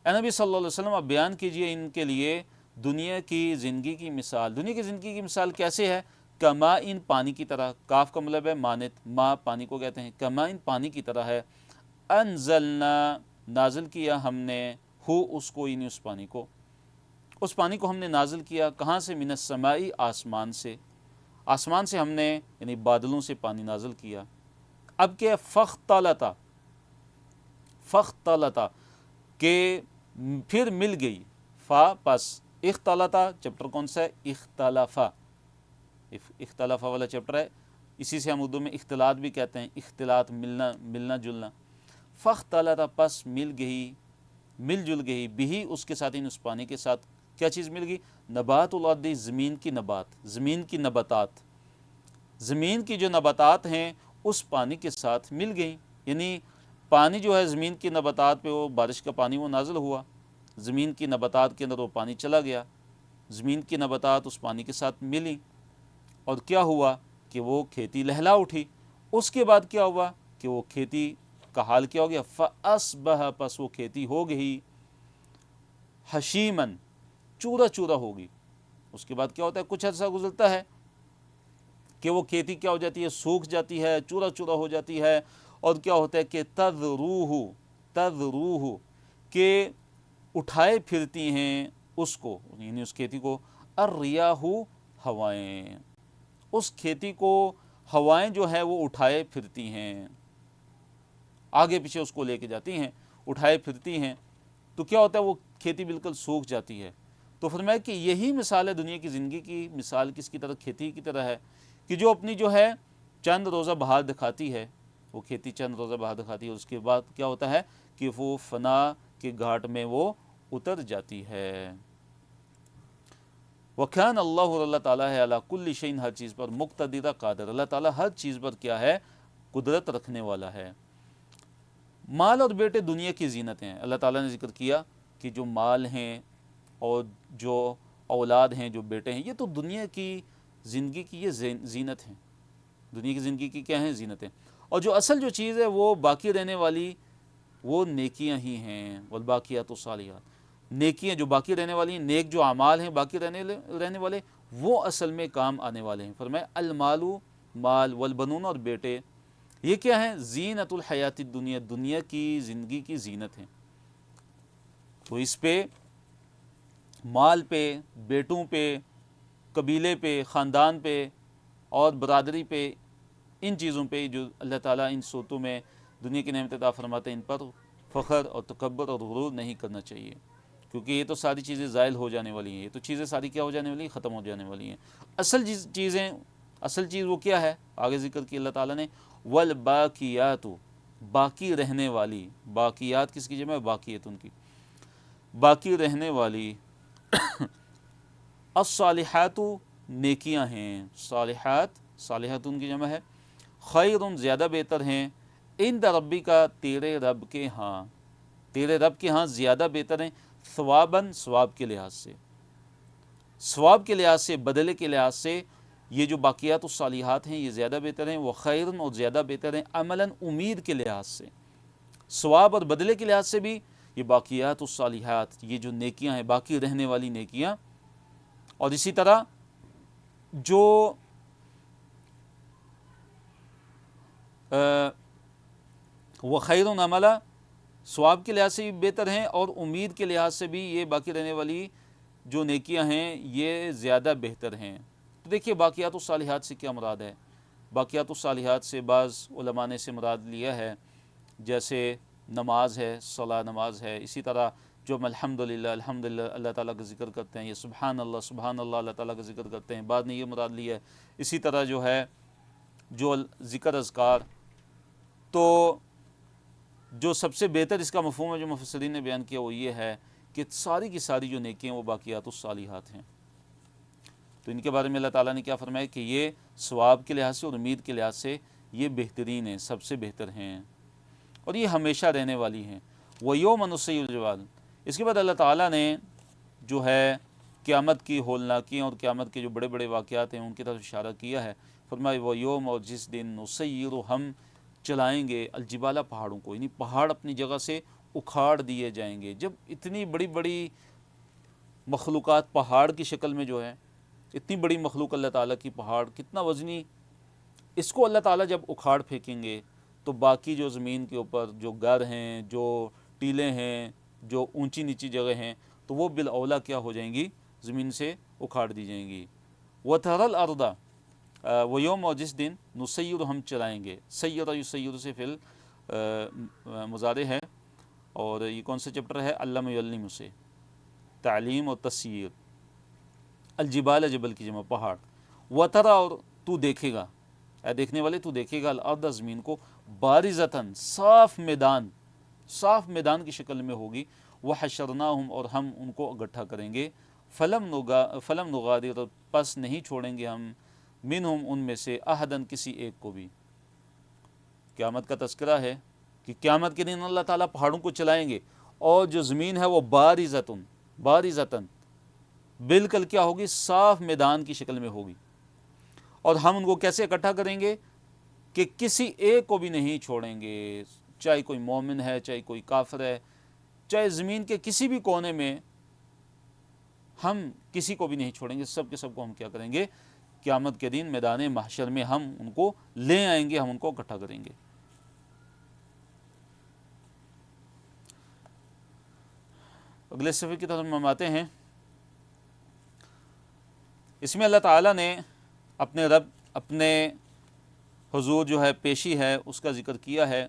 اے نبی صلی اللہ علیہ وسلم، آپ بیان کیجئے ان کے لیے دنیا کی زندگی کی مثال۔ دنیا کی زندگی کی مثال کیسے ہے؟ کماء، پانی کی طرح، کاف کا مطلب ہے مانت، ما پانی کو کہتے ہیں، کماء پانی کی طرح ہے، انزلنا، نازل کیا ہم نے، ہو اس کو، یعنی اس پانی کو، اس پانی کو ہم نے نازل کیا کہاں سے؟ من السماء، آسمان سے، آسمان سے ہم نے یعنی بادلوں سے پانی نازل کیا۔ اب کیا؟ فختلطا کہ پھر مل گئی، فا پس، اختلطا چیپٹر کون سا ہے؟ اختلافا، اختلافا والا چیپٹر ہے، اسی سے ہم اردو میں اختلاط بھی کہتے ہیں، اختلاط، ملنا جلنا۔ فختلطا پس مل جل گئی، بھی اس کے ساتھ، اس پانی کے ساتھ، کیا چیز مل گئی؟ نبات الارض، زمین کی نباتات، زمین کی جو نباتات ہیں اس پانی کے ساتھ مل گئیں، یعنی پانی جو ہے زمین کی نباتات پہ، وہ بارش کا پانی وہ نازل ہوا، زمین کی نباتات کے اندر وہ پانی چلا گیا، زمین کی نباتات اس پانی کے ساتھ ملی، اور کیا ہوا کہ وہ کھیتی لہلا اٹھی۔ اس کے بعد کیا ہوا کہ وہ کھیتی کا حال کیا ہو گیا؟ فَأَصْبَحَ، پس وہ کھیتی ہو گئی، حشیمن، چورا چورا ہوگی۔ اس کے بعد کیا ہوتا ہے؟ کچھ عرصہ گزرتا ہے کہ وہ کھیتی کیا ہو جاتی ہے؟ سوکھ جاتی ہے، چورا چورا ہو جاتی ہے، اور کیا ہوتا ہے کہ تذروہ کہ اٹھائے پھرتی ہیں اس کو، یعنی اس کھیتی کو، الریاح، ہوائیں، اس کھیتی کو ہوائیں جو ہے وہ اٹھائے پھرتی ہیں، آگے پیچھے اس کو لے کے جاتی ہیں، اٹھائے پھرتی ہیں، تو کیا ہوتا ہے؟ وہ کھیتی بالکل سوکھ جاتی ہے۔ تو فرمایا کہ یہی مثال ہے دنیا کی زندگی کی، مثال کس کی طرح؟ کھیتی کی طرح ہے، کہ جو اپنی جو ہے چند روزہ بہار دکھاتی ہے، وہ کھیتی چند روزہ بہار دکھاتی ہے، اس کے بعد کیا ہوتا ہے کہ وہ فنا کے گھاٹ میں وہ اتر جاتی ہے۔ وَكَانَ اللَّهُ، اور اللہ تعالیٰ ہے، عَلَىٰ كُلِّ شَيْءٍ، ہر چیز پر، مقتدر، قادر، اللہ تعالیٰ ہر چیز پر کیا ہے؟ قدرت رکھنے والا ہے۔ مال اور بیٹے دنیا کی زینت ہیں، اللہ تعالیٰ نے ذکر کیا کہ جو مال ہیں اور جو اولاد ہیں، جو بیٹے ہیں، یہ تو دنیا کی زندگی کی یہ زینت ہیں، دنیا کی زندگی کی کیا ہیں؟ زینت ہیں، اور جو اصل جو چیز ہے وہ باقی رہنے والی وہ نیکیاں ہی ہیں، والباقیات الصالحات، نیکیاں جو باقی رہنے والی ہیں، نیک جو اعمال ہیں باقی رہنے والے، وہ اصل میں کام آنے والے ہیں۔ فرمایا المال، مال، والبنون، اور بیٹے، یہ کیا ہیں؟ زینت الحیات الدنیا، دنیا کی زندگی کی زینت ہیں۔ تو اس پہ، مال پہ، بیٹوں پہ، قبیلے پہ، خاندان پہ اور برادری پہ، ان چیزوں پہ جو اللہ تعالیٰ ان صورتوں میں دنیا کی نعمت عطا فرماتے ہیں، ان پر فخر اور تکبر اور غرور نہیں کرنا چاہیے، کیونکہ یہ تو ساری چیزیں زائل ہو جانے والی ہیں، یہ تو چیزیں ساری کیا ہو جانے والی ہیں؟ ختم ہو جانے والی ہیں۔ اصل چیز وہ کیا ہے؟ آگے ذکر کی اللہ تعالیٰ نے، والباقیات، باقی رہنے والی، باقیات کس کی جمع ہے؟ باقیت، ان کی باقی رہنے والی، الصالحات، نیکیاں ہیں، صالحات ان کی جمع ہے، خیر، زیادہ بہتر ہیں، عند ربک، تیرے رب کے ہاں، تیرے رب کے ہاں زیادہ بہتر ہیں، ثواباً، ثواب کے لحاظ سے، ثواب کے لحاظ سے، بدلے کے لحاظ سے، یہ جو باقیات الصالحات ہیں یہ زیادہ بہتر ہیں، وہ خیر، اور زیادہ بہتر ہیں، عملاً، امید کے لحاظ سے، ثواب اور بدلے کے لحاظ سے بھی یہ باقیات الصالحات، یہ جو نیکیاں ہیں، باقی رہنے والی نیکیاں، اور اسی طرح جو وہ خیر عملا، ثواب کے لحاظ سے بھی بہتر ہیں اور امید کے لحاظ سے بھی یہ باقی رہنے والی جو نیکیاں ہیں یہ زیادہ بہتر ہیں۔ تو دیکھیے باقیات الصالحات سے کیا مراد ہے؟ باقیات الصالحات سے بعض علماء نے سے مراد لیا ہے جیسے نماز ہے، صلاۃ نماز ہے، اسی طرح جو ہم الحمدللہ الحمدللہ اللہ تعالیٰ کا ذکر کرتے ہیں، یہ سبحان اللہ اللہ تعالیٰ کا ذکر کرتے ہیں، بعد نے یہ مراد لیا ہے۔ اسی طرح جو ہے جو ذکر اذکار، تو جو سب سے بہتر اس کا مفہوم ہے جو مفسرین نے بیان کیا وہ یہ ہے کہ ساری کی ساری جو نیکیاں وہ باقیات الصالحات ہیں۔ تو ان کے بارے میں اللہ تعالیٰ نے کیا فرمایا کہ یہ ثواب کے لحاظ سے اور امید کے لحاظ سے یہ بہترین ہیں، سب سے بہتر ہیں، اور یہ ہمیشہ رہنے والی ہیں۔ وَيَوْمَ نُسَيِّرُ الْجِبَالَ، اس کے بعد اللہ تعالیٰ نے جو ہے قیامت کی ہولناکیاں اور قیامت کے جو بڑے بڑے واقعات ہیں ان کی طرف اشارہ کیا ہے۔ فرمایا وَيَوْمَ، اور جس دن نُسَيِّرُ، ہم چلائیں گے الجبالہ، پہاڑوں کو، یعنی پہاڑ اپنی جگہ سے اکھاڑ دیے جائیں گے۔ جب اتنی بڑی بڑی مخلوقات پہاڑ کی شکل میں جو ہے، اتنی بڑی مخلوق اللہ تعالیٰ کی، پہاڑ کتنا وزنی، اس کو اللہ تعالیٰ جب اکھاڑ پھینکیں گے تو باقی جو زمین کے اوپر جو گر ہیں، جو ٹیلیں ہیں، جو اونچی نیچی جگہ ہیں، تو وہ بالاولیٰ کیا ہو جائیں گی، زمین سے اکھاڑ دی جائیں گی۔ وَتَرَى الْأَرْضَ، وہ یوم، اور جس دن نسیر، ہم چلائیں گے، سیر یسیر سے فعل مضارع ہے، اور یہ کون سا چیپٹر ہے؟ علم یعلم سے، تعلیم اور تسیر۔ الجبال، جبل کی جمع پہاڑ۔ وَتَرَى، اور تو دیکھے گا، اے دیکھنے والے تو دیکھے گا، الارض، زمین کو، بارزتاً، صاف میدان، صاف میدان کی شکل میں ہوگی۔ وحشرناہم، اور ہم ان کو اکٹھا کریں گے، فلم نغادر، پس نہیں چھوڑیں گے ہم، منہم، ان میں سے، احدن، کسی ایک کو بھی۔ قیامت کا تذکرہ ہے کہ قیامت کے دن اللہ تعالیٰ پہاڑوں کو چلائیں گے، اور جو زمین ہے وہ بارزتاً بالکل کیا ہوگی، صاف میدان کی شکل میں ہوگی، اور ہم ان کو کیسے اکٹھا کریں گے کہ کسی ایک کو بھی نہیں چھوڑیں گے، چاہے کوئی مومن ہے، چاہے کوئی کافر ہے، چاہے زمین کے کسی بھی کونے میں، ہم کسی کو بھی نہیں چھوڑیں گے، سب کے سب کو ہم کیا کریں گے، قیامت کے دن میدان محشر میں ہم ان کو لے آئیں گے، ہم ان کو اکٹھا کریں گے۔ اگلے صفحے کی طرف ہم آتے ہیں۔ اس میں اللہ تعالیٰ نے اپنے حضور جو ہے پیشی ہے اس کا ذکر کیا ہے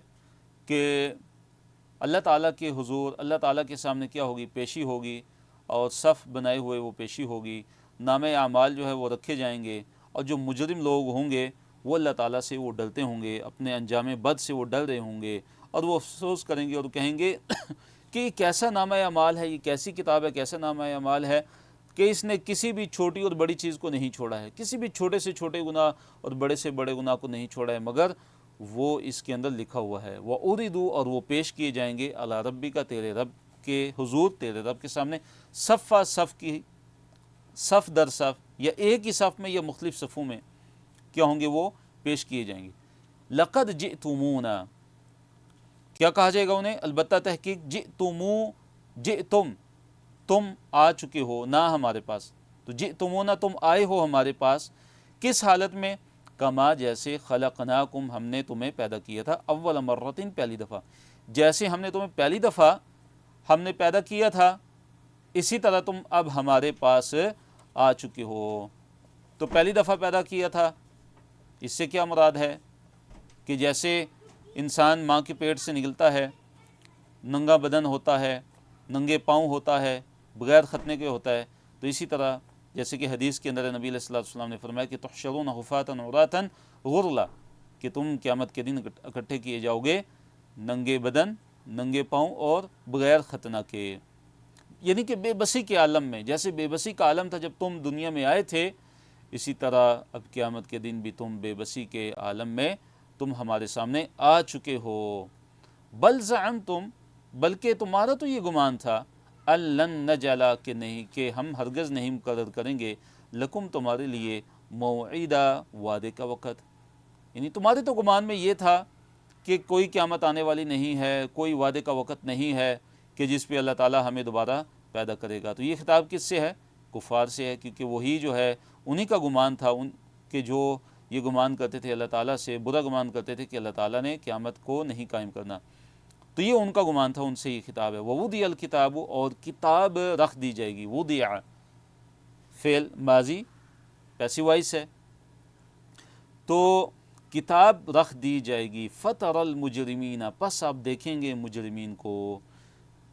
کہ اللہ تعالیٰ کے حضور، اللہ تعالیٰ کے سامنے کیا ہوگی، پیشی ہوگی، اور صف بنائے ہوئے وہ پیشی ہوگی، نام اعمال جو ہے وہ رکھے جائیں گے، اور جو مجرم لوگ ہوں گے وہ اللہ تعالیٰ سے وہ ڈرتے ہوں گے، اپنے انجام بد سے وہ ڈر رہے ہوں گے، اور وہ افسوس کریں گے اور کہیں گے کہ یہ کیسا نامہ اعمال ہے، یہ کیسی کتاب ہے، کیسا نامہ اعمال ہے کہ اس نے کسی بھی چھوٹی اور بڑی چیز کو نہیں چھوڑا ہے، کسی بھی چھوٹے سے چھوٹے گناہ اور بڑے سے بڑے گناہ کو نہیں چھوڑا ہے، مگر وہ اس کے اندر لکھا ہوا ہے۔ وَأُرِدُوا، اور وہ پیش کیے جائیں گے، عَلَىٰ رَبِّكَ، تیرے رب کے حضور، تیرے رب کے سامنے، صف در صف، یا ایک ہی صف میں یا مختلف صفوں میں کیا ہوں گے، وہ پیش کیے جائیں گے۔ لَقَدْ جِئْتُمُونَا، کیا کہا جائے گا انہیں؟ البتہ تحقیق، جئتم، تم آ چکے ہو، نہ ہمارے پاس، تو جئتمونا، تم آئے ہو ہمارے پاس، کس حالت میں؟ کما، جیسے، خلقناکم، ہم نے تمہیں پیدا کیا تھا، اول مرتين، پہلی دفعہ، جیسے ہم نے تمہیں پہلی دفعہ ہم نے پیدا کیا تھا، اسی طرح تم اب ہمارے پاس آ چکے ہو۔ تو پہلی دفعہ پیدا کیا تھا، اس سے کیا مراد ہے کہ جیسے انسان ماں کے پیٹ سے نکلتا ہے، ننگا بدن ہوتا ہے، ننگے پاؤں ہوتا ہے، بغیر ختنے کے ہوتا ہے، تو اسی طرح جیسے کہ حدیث کے اندر نبی علیہ الصلوۃ والسلام نے فرمایا کہ تحشرون حفاۃ عراۃ غرلا، کہ تم قیامت کے دن اکٹھے کیے جاؤ گے ننگے بدن، ننگے پاؤں اور بغیر ختنہ کے، یعنی کہ بے بسی کے عالم میں، جیسے بے بسی کا عالم تھا جب تم دنیا میں آئے تھے، اسی طرح اب قیامت کے دن بھی تم بے بسی کے عالم میں تم ہمارے سامنے آ چکے ہو۔ بل زعمتم، بلکہ تمہارا تو یہ گمان تھا، لن نجعل، کہ نہیں، کہ ہم ہرگز نہیں مقرر کریں گے، لکم، تمہارے لیے، موعدا، وعدے کا وقت، یعنی تمہارے تو گمان میں یہ تھا کہ کوئی قیامت آنے والی نہیں ہے، کوئی وعدے کا وقت نہیں ہے کہ جس پہ اللہ تعالیٰ ہمیں دوبارہ پیدا کرے گا۔ تو یہ خطاب کس سے ہے؟ کفار سے ہے، کیونکہ وہی جو ہے انہی کا گمان تھا، ان کے جو یہ گمان کرتے تھے اللہ تعالیٰ سے، برا گمان کرتے تھے کہ اللہ تعالیٰ نے قیامت کو نہیں قائم کرنا۔ تو یہ ان کا گمان تھا، ان سے یہ خطاب ہے۔ ووضع الکتاب، اور کتاب رکھ دی جائے گی، وضع فعل ماضی پیسو وائس ہے، تو کتاب رکھ دی جائے گی۔ فَتَرَ الْمُجْرِمِينَ، پس آپ دیکھیں گے مجرمین کو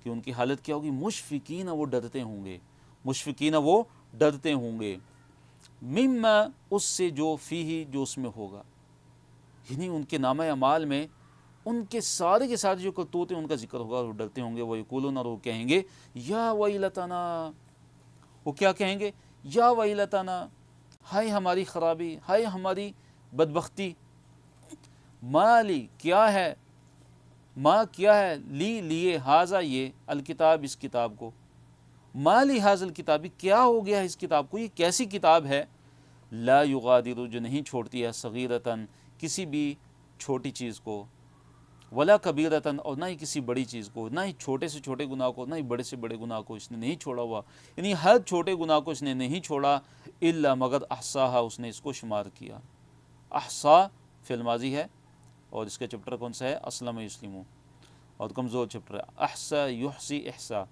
کہ ان کی حالت کیا ہوگی، مشفقین، وہ ڈرتے ہوں گے، مشفقین، وہ ڈرتے ہوں گے، مما، اس سے، جو فیہ، جو اس میں ہوگا، یعنی ان کے نامہ اعمال میں ان کے سارے جو کرتوت ہیں ان کا ذکر ہوگا، اور وہ ڈرتے ہوں گے۔ وَيَقُولُونَ، اور وہ کہیں گے یا ویلتنا، وہ کیا کہیں گے، یا ویلتنا، ہائے ہماری خرابی، ہائے ہماری بدبختی، مالی، کیا ہے، ما، کیا ہے، لیے، ہاذا، یہ، الکتاب، اس کتاب کو، مالی حاذ الکتابی، کیا ہو گیا ہے اس کتاب کو، یہ کیسی کتاب ہے، لا یغادر، جو نہیں چھوڑتی ہے، صغیرتن، کسی بھی چھوٹی چیز کو، ولا کبیرتن، اور نہ ہی کسی بڑی چیز کو، نہ ہی چھوٹے سے چھوٹے گناہ کو، نہ ہی بڑے سے بڑے گناہ کو اس نے نہیں چھوڑا ہوا، یعنی ہر چھوٹے گناہ کو اس نے نہیں چھوڑا، الا، مگر، احصاہا، اس نے اس کو شمار کیا۔ احصا فعل ماضی ہے، اور اس کا چپٹر کون سا ہے، اسلم یسلمو، اور کمزور چپٹر ہے۔ احصا یحصی احصا،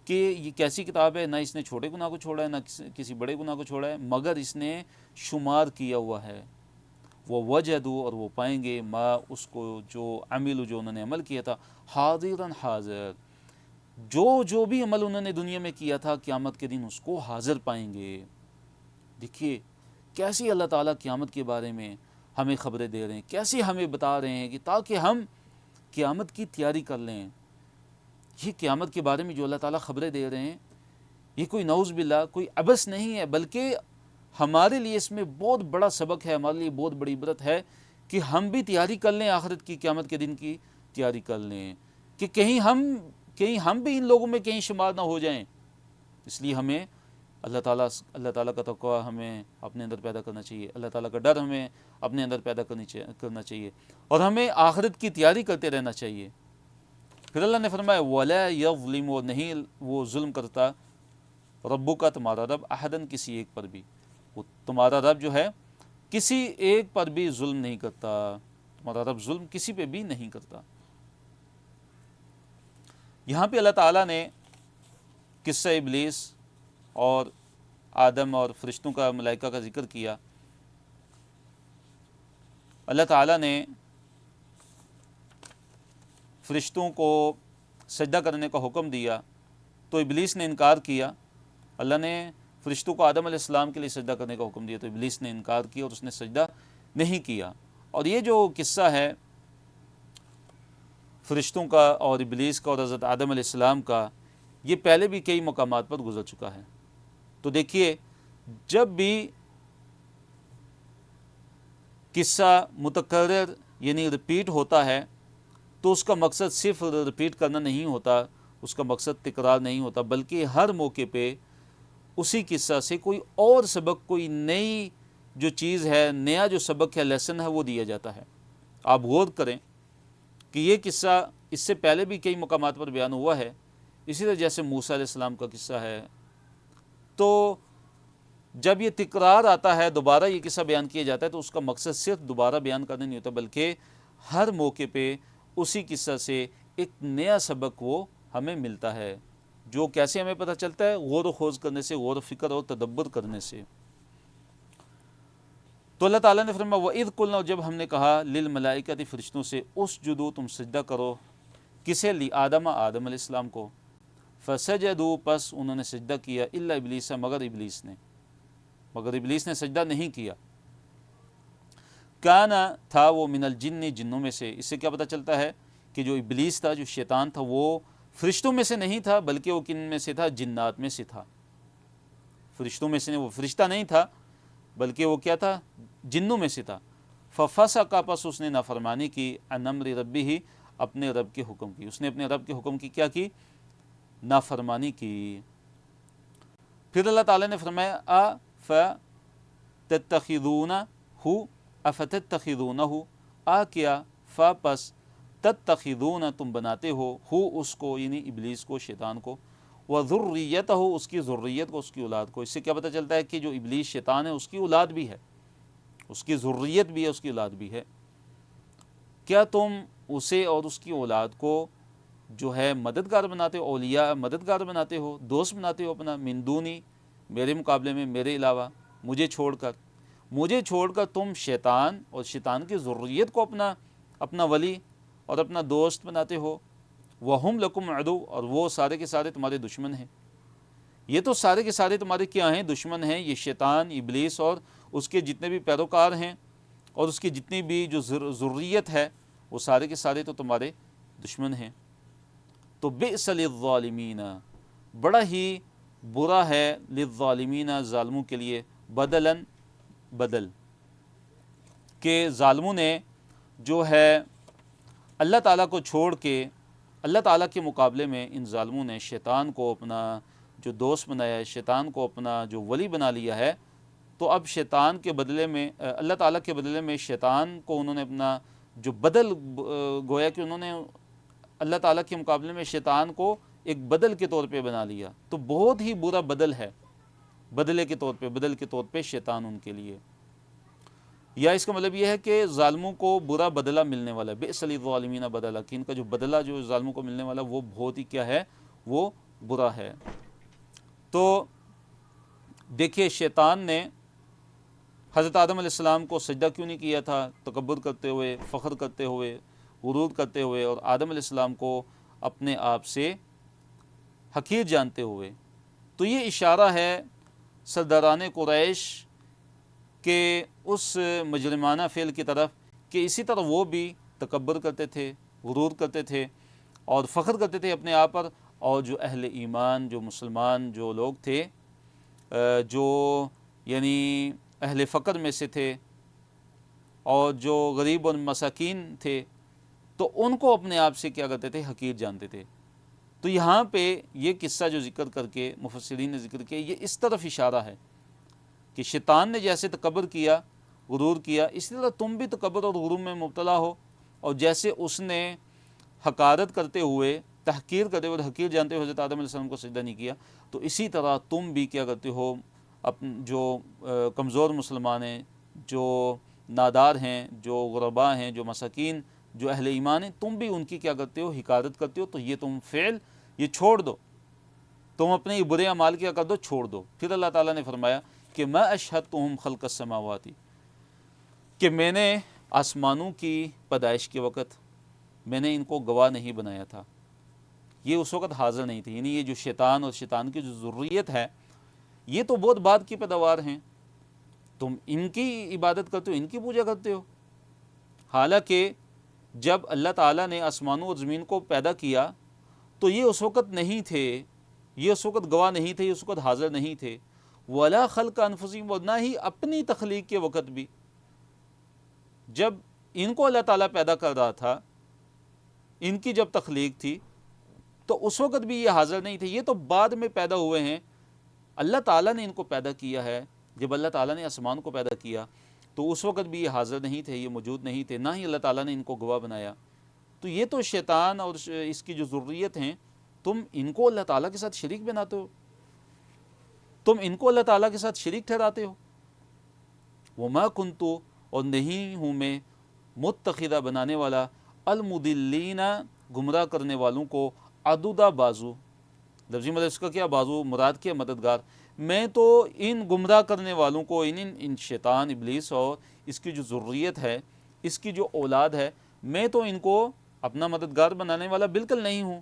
کہ یہ کیسی کتاب ہے، نہ اس نے چھوٹے گناہ کو چھوڑا ہے، نہ کسی بڑے گناہ کو چھوڑا ہے، مگر اس نے شمار کیا ہوا ہے۔ وہ وجدوا، اور وہ پائیں گے، ما، اس کو، جو عمل، جو انہوں نے عمل کیا تھا، حاضراً، حاضر، جو بھی عمل انہوں نے دنیا میں کیا تھا، قیامت کے دن اس کو حاضر پائیں گے۔ دیکھیے کیسی اللہ تعالیٰ قیامت کے بارے میں ہمیں خبریں دے رہے ہیں، کیسے ہمیں بتا رہے ہیں کہ تاکہ ہم قیامت کی تیاری کر لیں۔ یہ قیامت کے بارے میں جو اللہ تعالیٰ خبریں دے رہے ہیں، یہ کوئی نعوذ باللہ کوئی عبث نہیں ہے، بلکہ ہمارے لیے اس میں بہت بڑا سبق ہے، ہمارے لیے بہت بڑی عبرت ہے کہ ہم بھی تیاری کر لیں، آخرت کی، قیامت کے دن کی تیاری کر لیں، کہ کہیں ہم بھی ان لوگوں میں کہیں شمار نہ ہو جائیں۔ اس لیے ہمیں اللہ تعالیٰ کا تقوی ہمیں اپنے اندر پیدا کرنا چاہیے، اللہ تعالیٰ کا ڈر ہمیں اپنے اندر پیدا کرنا چاہیے، اور ہمیں آخرت کی تیاری کرتے رہنا چاہیے۔ پھر اللہ نے فرمایا وَلَا يَظْلِمُ، اور نہیں وہ ظلم کرتا، ربک، تمہارا رب، احدن، کسی ایک پر بھی، وہ تمہارا رب جو ہے کسی ایک پر بھی ظلم نہیں کرتا، تمہارا رب ظلم کسی پہ بھی نہیں کرتا۔ یہاں پہ اللہ تعالیٰ نے قصہ ابلیس اور آدم اور فرشتوں کا، ملائکہ کا ذکر کیا۔ اللہ تعالیٰ نے فرشتوں کو سجدہ کرنے کا حکم دیا تو ابلیس نے انکار کیا۔ اللہ نے فرشتوں کو آدم علیہ السلام کے لیے سجدہ کرنے کا حکم دیا تو ابلیس نے انکار کیا اور اس نے سجدہ نہیں کیا۔ اور یہ جو قصہ ہے فرشتوں کا اور ابلیس کا اور حضرت آدم علیہ السلام کا، یہ پہلے بھی کئی مقامات پر گزر چکا ہے۔ تو دیکھیے جب بھی قصہ متکرر یعنی رپیٹ ہوتا ہے تو اس کا مقصد صرف رپیٹ کرنا نہیں ہوتا، اس کا مقصد تکرار نہیں ہوتا، بلکہ ہر موقع پہ اسی قصہ سے کوئی اور سبق، کوئی نئی جو چیز ہے، نیا جو سبق ہے، لیسن ہے، وہ دیا جاتا ہے۔ آپ غور کریں کہ یہ قصہ اس سے پہلے بھی کئی مقامات پر بیان ہوا ہے، اسی طرح جیسے موسیٰ علیہ السلام کا قصہ ہے، تو جب یہ تکرار آتا ہے، دوبارہ یہ قصہ بیان کیا جاتا ہے، تو اس کا مقصد صرف دوبارہ بیان کرنا نہیں ہوتا، بلکہ ہر موقع پہ اسی قصہ سے ایک نیا سبق وہ ہمیں ملتا ہے، جو کیسے ہمیں پتہ چلتا ہے، غور و خوض کرنے سے، غور و فکر اور تدبر کرنے سے۔ تو اللہ تعالیٰ نے فرمایا وَإِذْ قُلْنَا، اور جب ہم نے کہا للملائکۃ، فرشتوں سے، اسجدوا، تم سجدہ کرو، کسے، آدم علیہ السلام کو، فسجدوا، پس انہوں نے سجدہ کیا، الا ابلیس، مگر ابلیس نے سجدہ نہیں کیا، کانا، تھا وہ، من الجن، جنوں میں سے۔ اس سے کیا پتہ چلتا ہے کہ جو ابلیس تھا، جو شیطان تھا، وہ فرشتوں میں سے نہیں تھا، بلکہ وہ کن میں سے تھا، جنات میں سے تھا۔ فرشتوں میں سے وہ فرشتہ نہیں تھا، بلکہ وہ کیا تھا، جنوں میں سے تھا۔ ففسق، پس اس نے نافرمانی کی، عن امر ربہ، اپنے رب کے حکم کی، اس نے اپنے رب کے حکم کی کیا کی، نافرمانی کی۔ پھر اللہ تعالیٰ نے فرمایا افتتخذونہ، کیا، پس، تتخذون، تم بناتے ہو، اس کو یعنی ابلیس کو، شیطان کو، وذریتہ، اس کی ذریت کو، اس کی اولاد کو۔ اس سے کیا پتہ چلتا ہے کہ جو ابلیس شیطان ہے اس کی اولاد بھی ہے، اس کی ذریت بھی ہے، اس کی اولاد بھی ہے۔ کیا تم اسے اور اس کی اولاد کو جو ہے مددگار بناتے ہو، اولیاء مددگار بناتے ہو، دوست بناتے ہو اپنا، من دونی میرے مقابلے میں، میرے علاوہ، مجھے چھوڑ کر تم شیطان اور شیطان کی ذریت کو اپنا ولی اور اپنا دوست بناتے ہو، وہم لکم عدو، اور وہ سارے کے سارے تمہارے دشمن ہیں۔ یہ تو سارے کے سارے تمہارے کیا ہیں؟ دشمن ہیں۔ یہ شیطان، ابلیس اور اس کے جتنے بھی پیروکار ہیں اور اس کی جتنی بھی جو ذریت ہے، وہ سارے کے سارے تو تمہارے دشمن ہیں۔ تو بئس للظالمین، بڑا ہی برا ہے، للظالمین ظالموں کے لیے، بدل کہ ظالموں نے جو ہے اللہ تعالیٰ کو چھوڑ کے، اللہ تعالیٰ کے مقابلے میں ان ظالموں نے شیطان کو اپنا جو دوست بنایا ہے، شیطان کو اپنا جو ولی بنا لیا ہے۔ تو اب شیطان کے بدلے میں، اللہ تعالیٰ کے بدلے میں شیطان کو انہوں نے اپنا جو بدل، گویا کہ انہوں نے اللہ تعالیٰ کے مقابلے میں شیطان کو ایک بدل کے طور پہ بنا لیا۔ تو بہت ہی برا بدل ہے، بدل کے طور پہ شیطان ان کے لیے۔ یا اس کا مطلب یہ ہے کہ ظالموں کو برا بدلہ ملنے والا ہے، بئس للظالمین بدلہ، کہ ان کا جو بدلہ جو ظالموں کو ملنے والا وہ بہت ہی کیا ہے؟ وہ برا ہے۔ تو دیکھیے شیطان نے حضرت آدم علیہ السلام کو سجدہ کیوں نہیں کیا تھا؟ تکبر کرتے ہوئے، فخر کرتے ہوئے، غرور کرتے ہوئے، اور آدم علیہ السلام کو اپنے آپ سے حقیر جانتے ہوئے۔ تو یہ اشارہ ہے سرداران قریش کہ اس مجرمانہ فعل کی طرف، کہ اسی طرح وہ بھی تکبر کرتے تھے، غرور کرتے تھے اور فخر کرتے تھے اپنے آپ پر، اور جو اہل ایمان، جو مسلمان جو لوگ تھے، جو یعنی اہل فقر میں سے تھے اور جو غریب اور مساکین تھے، تو ان کو اپنے آپ سے کیا کرتے تھے؟ حقیر جانتے تھے۔ تو یہاں پہ یہ قصہ جو ذکر کر کے مفسرین نے ذکر کیا، یہ اس طرف اشارہ ہے کہ شیطان نے جیسے تکبر کیا، غرور کیا، اسی طرح تم بھی تکبر اور غرور میں مبتلا ہو، اور جیسے اس نے حقارت کرتے ہوئے، تحقیر کرتے ہوئے، حقیر جانتے ہوئے حضرت آدم علیہ السلام کو سجدہ نہیں کیا، تو اسی طرح تم بھی کیا کرتے ہو، جو کمزور مسلمان ہیں، جو نادار ہیں، جو غرباء ہیں، جو مساکین، جو اہل ایمان ہیں، تم بھی ان کی کیا کرتے ہو؟ حقارت کرتے ہو۔ تو یہ تم فعل یہ چھوڑ دو، تم اپنے یہ برے اعمال کیا کر دو؟ چھوڑ دو۔ پھر اللہ تعالیٰ نے فرمایا کہ ما اشہدتہم خلق السماوات، کہ میں نے آسمانوں کی پیدائش کے وقت میں نے ان کو گواہ نہیں بنایا تھا۔ یہ اس وقت حاضر نہیں تھے، یعنی یہ جو شیطان اور شیطان کی جو ذریت ہے، یہ تو بہت بعد کی پیداوار ہیں، تم ان کی عبادت کرتے ہو، ان کی پوجا کرتے ہو، حالانکہ جب اللہ تعالیٰ نے آسمانوں اور زمین کو پیدا کیا تو یہ اس وقت نہیں تھے، یہ اس وقت گواہ نہیں تھے، یہ اس وقت حاضر نہیں تھے۔ وَلَا خَلْقَ أَنفُسِهِمْ، اور نہ ہی اپنی تخلیق کے وقت بھی، جب ان کو اللہ تعالیٰ پیدا کر رہا تھا، ان کی جب تخلیق تھی تو اس وقت بھی یہ حاضر نہیں تھے، یہ تو بعد میں پیدا ہوئے ہیں۔ اللہ تعالیٰ نے ان کو پیدا کیا ہے، جب اللہ تعالیٰ نے آسمان کو پیدا کیا تو اس وقت بھی یہ حاضر نہیں تھے، یہ موجود نہیں تھے، نہ ہی اللہ تعالیٰ نے ان کو گواہ بنایا۔ تو یہ تو شیطان اور اس کی جو ذریت ہیں، تم ان کو اللہ تعالیٰ کے ساتھ شریک بناتے ہو، تم ان کو اللہ تعالیٰ کے ساتھ شریک ٹھہراتے ہو۔ وما کنتو، اور نہیں ہوں میں، متخذہ بنانے والا، المضلین گمراہ کرنے والوں کو، عددا بازو، لفظی مطلب اس کا کیا؟ بازو مراد کیا؟ مددگار۔ میں تو ان گمراہ کرنے والوں کو، ان شیطان ابلیس اور اس کی جو ذریت ہے، اس کی جو اولاد ہے، میں تو ان کو اپنا مددگار بنانے والا بالکل نہیں ہوں۔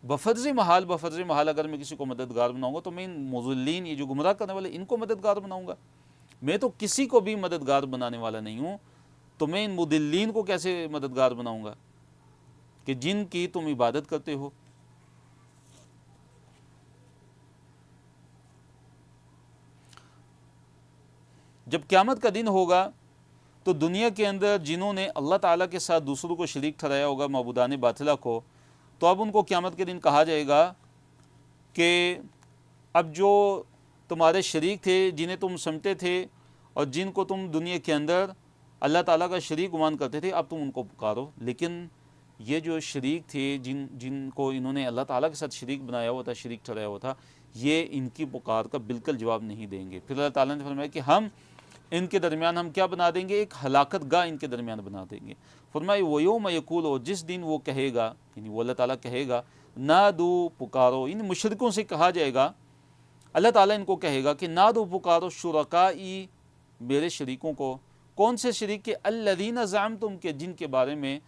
بفرض محال اگر میں کسی کو مددگار بناؤں گا تو میں ان مضلین، یہ جو گمراہ کرنے والے، ان کو مددگار بناؤں گا۔ میں تو کسی کو بھی مددگار بنانے والا نہیں ہوں، تو میں ان مضلین کو کیسے مددگار بناؤں گا کہ جن کی تم عبادت کرتے ہو۔ جب قیامت کا دن ہوگا تو دنیا کے اندر جنہوں نے اللہ تعالیٰ کے ساتھ دوسروں کو شریک ٹھہرایا ہوگا، معبودان باطلہ کو، تو اب ان کو قیامت کے دن کہا جائے گا کہ اب جو تمہارے شریک تھے، جنہیں تم سمجھتے تھے اور جن کو تم دنیا کے اندر اللہ تعالیٰ کا شریک گمان کرتے تھے، اب تم ان کو پکارو۔ لیکن یہ جو شریک تھے، جن کو انہوں نے اللہ تعالیٰ کے ساتھ شریک بنایا ہوا تھا، شریک ٹھہرایا ہوا تھا، یہ ان کی پکار کا بالکل جواب نہیں دیں گے۔ پھر اللہ تعالیٰ نے فرمایا کہ ہم ان کے درمیان ہم کیا بنا دیں گے؟ ایک ہلاکت گاہ ان کے درمیان بنا دیں گے۔ فرمایا وَيَوْمَ يَقُولُ، جس دن وہ کہے گا، یعنی وہ اللہ تعالیٰ کہے گا، نادو پکارو، ان مشرکوں سے کہا جائے گا، اللہ تعالیٰ ان کو کہے گا کہ نادو پکارو شرکائی، میرے شریکوں کو۔ کون سے شریک؟ کے الذین زعمتم، کے جن کے بارے میں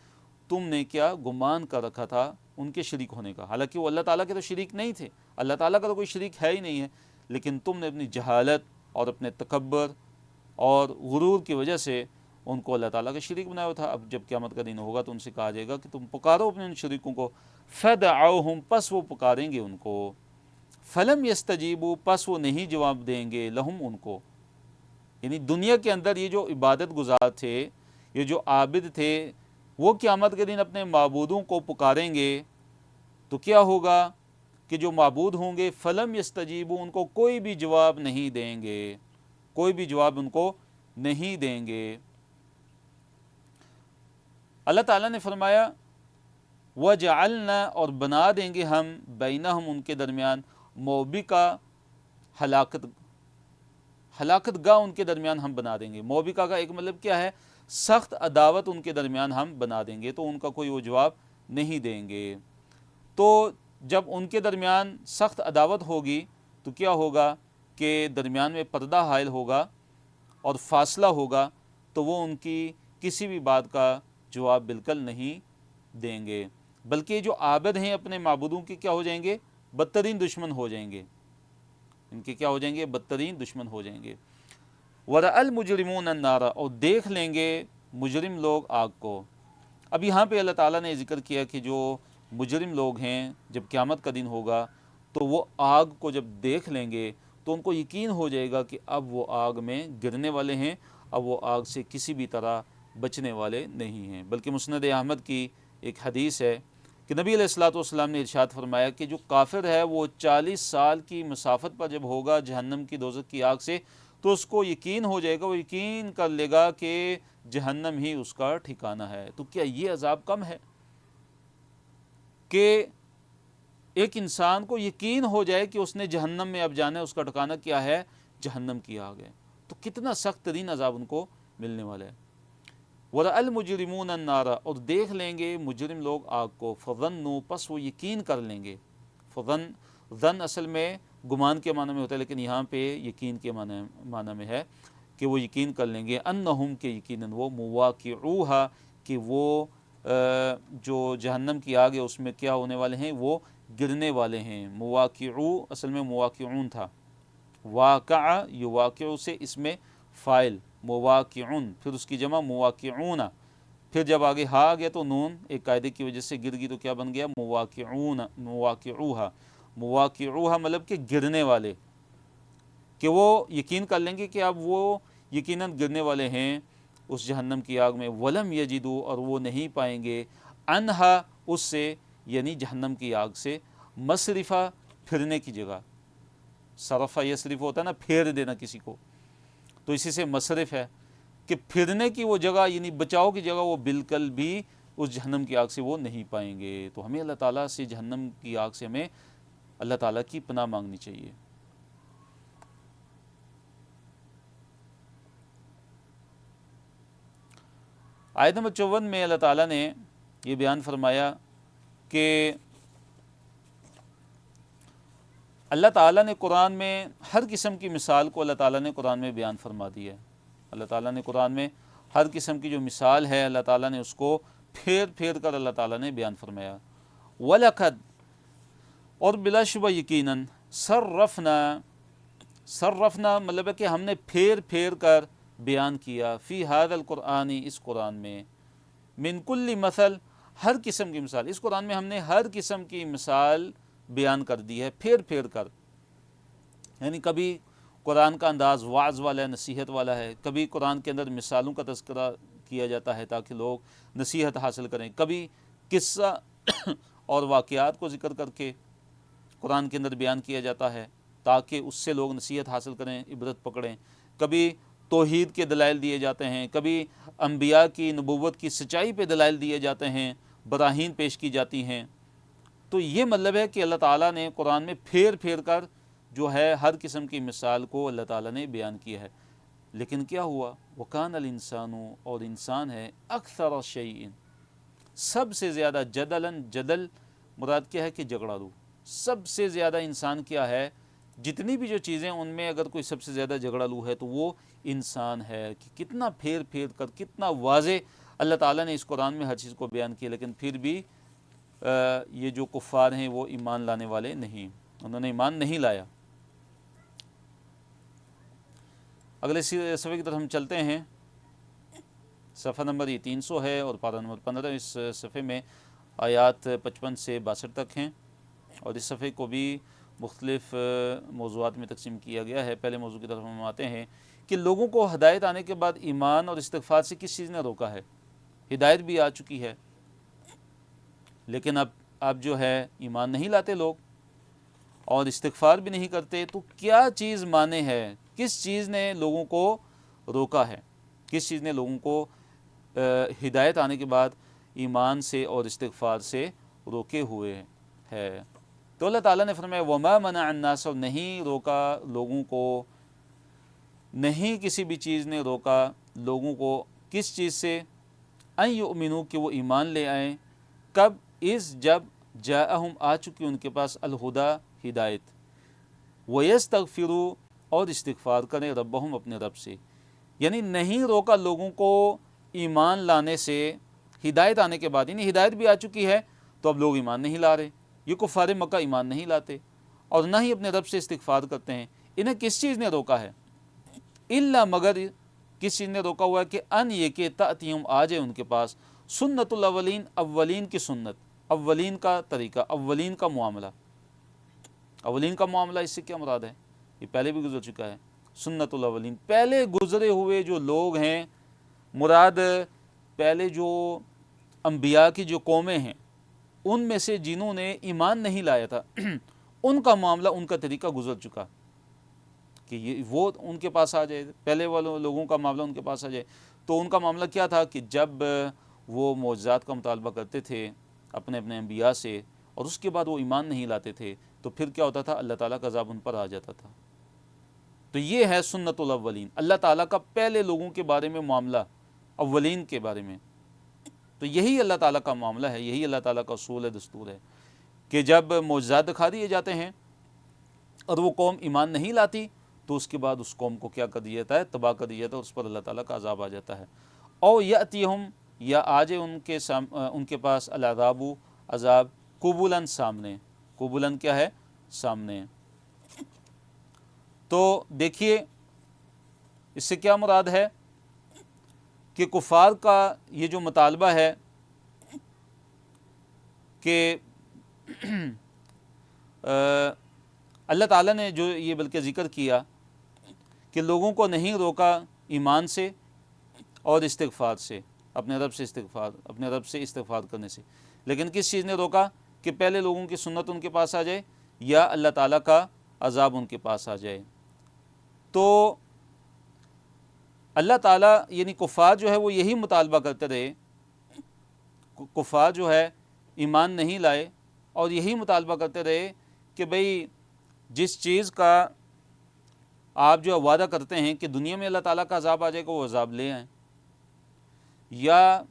تم نے کیا گمان کر رکھا تھا ان کے شریک ہونے کا، حالانکہ وہ اللہ تعالیٰ کے تو شریک نہیں تھے، اللہ تعالیٰ کا تو کوئی شریک ہے ہی نہیں ہے، لیکن تم نے اپنی جہالت اور اپنے تکبر اور غرور کی وجہ سے ان کو اللہ تعالیٰ کا شریک بنایا ہوا تھا۔ اب جب قیامت کا دن ہوگا تو ان سے کہا جائے گا کہ تم پکارو اپنے ان شریکوں کو، فدعوہم، پس وہ پکاریں گے ان کو، فلم یستجیبوا، پس وہ نہیں جواب دیں گے، لہم، ان کو، یعنی دنیا کے اندر یہ جو عبادت گزار تھے، یہ جو عابد تھے، وہ قیامت کے دن اپنے معبودوں کو پکاریں گے تو کیا ہوگا کہ جو معبود ہوں گے فلم یستجیبوا، ان کو کوئی بھی جواب نہیں دیں گے، کوئی بھی جواب ان کو نہیں دیں گے۔ اللہ تعالیٰ نے فرمایا وَجَعَلْنَا، اور بنا دیں گے ہم، بینہم، ان کے درمیان، موبقہ، ہلاکت گاہ ان کے درمیان ہم بنا دیں گے۔ موبقہ کا ایک مطلب کیا ہے؟ سخت عداوت ان کے درمیان ہم بنا دیں گے، تو ان کا کوئی وہ جواب نہیں دیں گے۔ تو جب ان کے درمیان سخت عداوت ہوگی تو کیا ہوگا کہ درمیان میں پردہ حائل ہوگا اور فاصلہ ہوگا، تو وہ ان کی کسی بھی بات کا جواب بالکل نہیں دیں گے، بلکہ جو عابد ہیں اپنے معبودوں کے کیا ہو جائیں گے؟ بدترین دشمن ہو جائیں گے، ان کے کیا ہو جائیں گے؟ بدترین دشمن ہو جائیں گے۔ وَرَأَى الْمُجْرِمُونَ النَّارَ، اور دیکھ لیں گے مجرم لوگ آگ کو۔ اب یہاں پہ اللہ تعالیٰ نے ذکر کیا کہ جو مجرم لوگ ہیں جب قیامت کا دن ہوگا تو وہ آگ کو جب دیکھ لیں گے تو ان کو یقین ہو جائے گا کہ اب وہ آگ میں گرنے والے ہیں، اب وہ آگ سے کسی بھی طرح بچنے والے نہیں ہیں۔ بلکہ مسند احمد کی ایک حدیث ہے کہ نبی علیہ الصلوۃ والسلام نے ارشاد فرمایا کہ جو کافر ہے وہ 40 سال کی مسافت پر جب ہوگا جہنم کی دوزخ کی آگ سے، تو اس کو یقین ہو جائے گا، وہ یقین کر لے گا کہ جہنم ہی اس کا ٹھکانہ ہے۔ تو کیا یہ عذاب کم ہے کہ ایک انسان کو یقین ہو جائے کہ اس نے جہنم میں اب جانا ہے، اس کا ٹھکانہ کیا ہے؟ جہنم کی آگ ہے۔ تو کتنا سخت ترین عذاب ان کو ملنے والا ہے۔ وَرَأَى الْمُجْرِمُونَ النَّارَ، اور دیکھ لیں گے مجرم لوگ آگ کو، فَظَنُّوا، پس وہ یقین کر لیں گے۔ ظن اصل میں گمان کے معنی میں ہوتا ہے، لیکن یہاں پہ یقین کے معنی میں ہے کہ وہ یقین کر لیں گے، انہم، کے یقیناً وہ، مواقعوہا، کہ وہ جو جہنم کی آگ ہے اس میں کیا ہونے والے ہیں؟ وہ گرنے والے ہیں۔ مواقعو اصل میں مواقعون تھا، واقع یواقع سے اس میں فائل، مواقعون، پھر اس کی جمع مواقعون، پھر جب آگے ہا آ گیا تو نون ایک قاعدے کی وجہ سے گر گئی تو کیا بن گیا؟ مواقعون، مواقعوہا، مواقعوہا مطلب کہ گرنے والے، کہ وہ یقین کر لیں گے کہ اب وہ یقیناً گرنے والے ہیں اس جہنم کی آگ میں۔ ولم یجدو، اور وہ نہیں پائیں گے، انہا، اس سے، یعنی جہنم کی آگ سے، مصرفہ، پھرنے کی جگہ، صرفہ یصرف ہوتا ہے نا، پھیر دینا کسی کو، تو اسی سے مصرف ہے کہ پھرنے کی وہ جگہ، یعنی بچاؤ کی جگہ، وہ بالکل بھی اس جہنم کی آگ سے وہ نہیں پائیں گے۔ تو ہمیں اللہ تعالیٰ سے جہنم کی آگ سے ہمیں اللہ تعالیٰ کی پناہ مانگنی چاہیے۔ آیت نمبر 54 میں اللہ تعالیٰ نے یہ بیان فرمایا کہ اللہ تعالیٰ نے قرآن میں ہر قسم کی مثال کو اللہ تعالیٰ نے قرآن میں بیان فرما دی ہے۔ اللہ تعالیٰ نے قرآن میں ہر قسم کی جو مثال ہے اللہ تعالیٰ نے اس کو پھیر پھیر کر اللہ تعالیٰ نے بیان فرمایا۔ وَلَقَدْ، اور بلا شبہ یقیناً، صرفنا مطلب ہے کہ ہم نے پھیر پھیر کر بیان کیا، فی ھذا القرآن، اس قرآن میں، من کل مثل، ہر قسم کی مثال، اس قرآن میں ہم نے ہر قسم کی مثال بیان کر دی ہے، پھیر پھیر کر، یعنی کبھی قرآن کا انداز وعظ والا ہے، نصیحت والا ہے، کبھی قرآن کے اندر مثالوں کا تذکرہ کیا جاتا ہے تاکہ لوگ نصیحت حاصل کریں، کبھی قصہ اور واقعات کو ذکر کر کے قرآن کے اندر بیان کیا جاتا ہے تاکہ اس سے لوگ نصیحت حاصل کریں، عبرت پکڑیں، کبھی توحید کے دلائل دیے جاتے ہیں، کبھی انبیاء کی نبوت کی سچائی پہ دلائل دیے جاتے ہیں، براہین پیش کی جاتی ہیں۔ تو یہ مطلب ہے کہ اللہ تعالیٰ نے قرآن میں پھیر پھیر کر جو ہے ہر قسم کی مثال کو اللہ تعالیٰ نے بیان کیا ہے۔ لیکن کیا ہوا؟ وَكَانَ الْإِنسَانُ، اور انسان ہے اکثر شیء، سب سے زیادہ جدلاً، جدل مراد کیا ہے کہ جھگڑا لو، سب سے زیادہ انسان کیا ہے، جتنی بھی جو چیزیں ان میں اگر کوئی سب سے زیادہ جھگڑا لو ہے تو وہ انسان ہے۔ کہ کتنا پھیر پھیر کر، کتنا واضح اللہ تعالیٰ نے اس قرآن میں ہر چیز کو بیان کیا، لیکن پھر بھی یہ جو کفار ہیں وہ ایمان لانے والے نہیں، انہوں نے ایمان نہیں لایا۔ اگلے صفحے کی طرف ہم چلتے ہیں، صفحہ نمبر 300 ہے اور پارہ نمبر 15۔ اس صفحے میں آیات 55 سے 62 تک ہیں، اور اس صفحے کو بھی مختلف موضوعات میں تقسیم کیا گیا ہے۔ پہلے موضوع کی طرف ہم آتے ہیں کہ لوگوں کو ہدایت آنے کے بعد ایمان اور استغفار سے کس چیز نے روکا ہے؟ ہدایت بھی آ چکی ہے، لیکن اب جو ہے ایمان نہیں لاتے لوگ اور استغفار بھی نہیں کرتے، تو کیا چیز مانے ہے؟ کس چیز نے لوگوں کو روکا ہے؟ کس چیز نے لوگوں کو ہدایت آنے کے بعد ایمان سے اور استغفار سے روکے ہوئے ہے؟ تو اللہ تعالیٰ نے فرمایا وَمَا مَنَعَ النَّاسَ، اور نہیں روکا لوگوں کو، نہیں کسی بھی چیز نے روکا لوگوں کو کس چیز سے؟ ان یؤمنوا، کہ وہ ایمان لے آئیں، کب؟ جب جاءہم، آ چکی ان کے پاس، الہدی، ہدایت، ویستغفروا، اور استغفار کریں، ربہم، اپنے رب سے۔ یعنی نہیں روکا لوگوں کو ایمان لانے سے، ہدایت آنے کے بعد، یعنی ہدایت بھی آ چکی ہے تو اب لوگ ایمان نہیں لا رہے، یہ کفار مکہ ایمان نہیں لاتے اور نہ ہی اپنے رب سے استغفار کرتے ہیں۔ انہیں کس چیز نے روکا ہے؟ الا، مگر کس چیز نے روکا ہوا ہے کہ ان یہ کہ تأتیہم، آ جائے ان کے پاس، سنت الاولین، اولین کی سنت، اولین کا طریقہ، اولین کا معاملہ۔ اولین کا معاملہ اس سے کیا مراد ہے؟ یہ پہلے بھی گزر چکا ہے، سنت الاولین، پہلے گزرے ہوئے جو لوگ ہیں، مراد پہلے جو انبیاء کی جو قومیں ہیں ان میں سے جنہوں نے ایمان نہیں لایا تھا ان کا معاملہ، ان کا طریقہ گزر چکا، کہ وہ ان کے پاس آ جائے، پہلے والوں لوگوں کا معاملہ ان کے پاس آ جائے۔ تو ان کا معاملہ کیا تھا کہ جب وہ معجزات کا مطالبہ کرتے تھے اپنے اپنے انبیاء سے اور اس کے بعد وہ ایمان نہیں لاتے تھے، تو پھر کیا ہوتا تھا؟ اللہ تعالیٰ کا عذاب ان پر آ جاتا تھا۔ تو یہ ہے سنت الاولین، اللہ تعالیٰ کا پہلے لوگوں کے بارے میں معاملہ، اولین کے بارے میں۔ تو یہی اللہ تعالیٰ کا معاملہ ہے، یہی اللہ تعالیٰ کا اصول ہے، دستور ہے، کہ جب معجزات دکھا دیے جاتے ہیں اور وہ قوم ایمان نہیں لاتی تو اس کے بعد اس قوم کو کیا کر دیا جاتا ہے؟ تباہ کر دیا جاتا ہے، اس پر اللہ تعالیٰ کا عذاب آ جاتا ہے۔ او یأتیہم، یا آ جائے ان کے پاس، العذاب، عذاب، قبلاً، سامنے، قبلاً کیا ہے؟ سامنے۔ تو دیکھیے اس سے کیا مراد ہے کہ کفار کا یہ جو مطالبہ ہے کہ اللہ تعالیٰ نے جو یہ بلکہ ذکر کیا کہ لوگوں کو نہیں روکا ایمان سے اور استغفار سے، اپنے رب سے استغفار کرنے سے، لیکن کس چیز نے روکا؟ کہ پہلے لوگوں کی سنت ان کے پاس آ جائے یا اللہ تعالیٰ کا عذاب ان کے پاس آ جائے۔ تو اللہ تعالیٰ یعنی کفار جو ہے وہ یہی مطالبہ کرتے رہے، کفار جو ہے ایمان نہیں لائے اور یہی مطالبہ کرتے رہے کہ بھئی جس چیز کا آپ جو وعدہ کرتے ہیں کہ دنیا میں اللہ تعالیٰ کا عذاب آ جائے گا، وہ عذاب لے آئیں، یا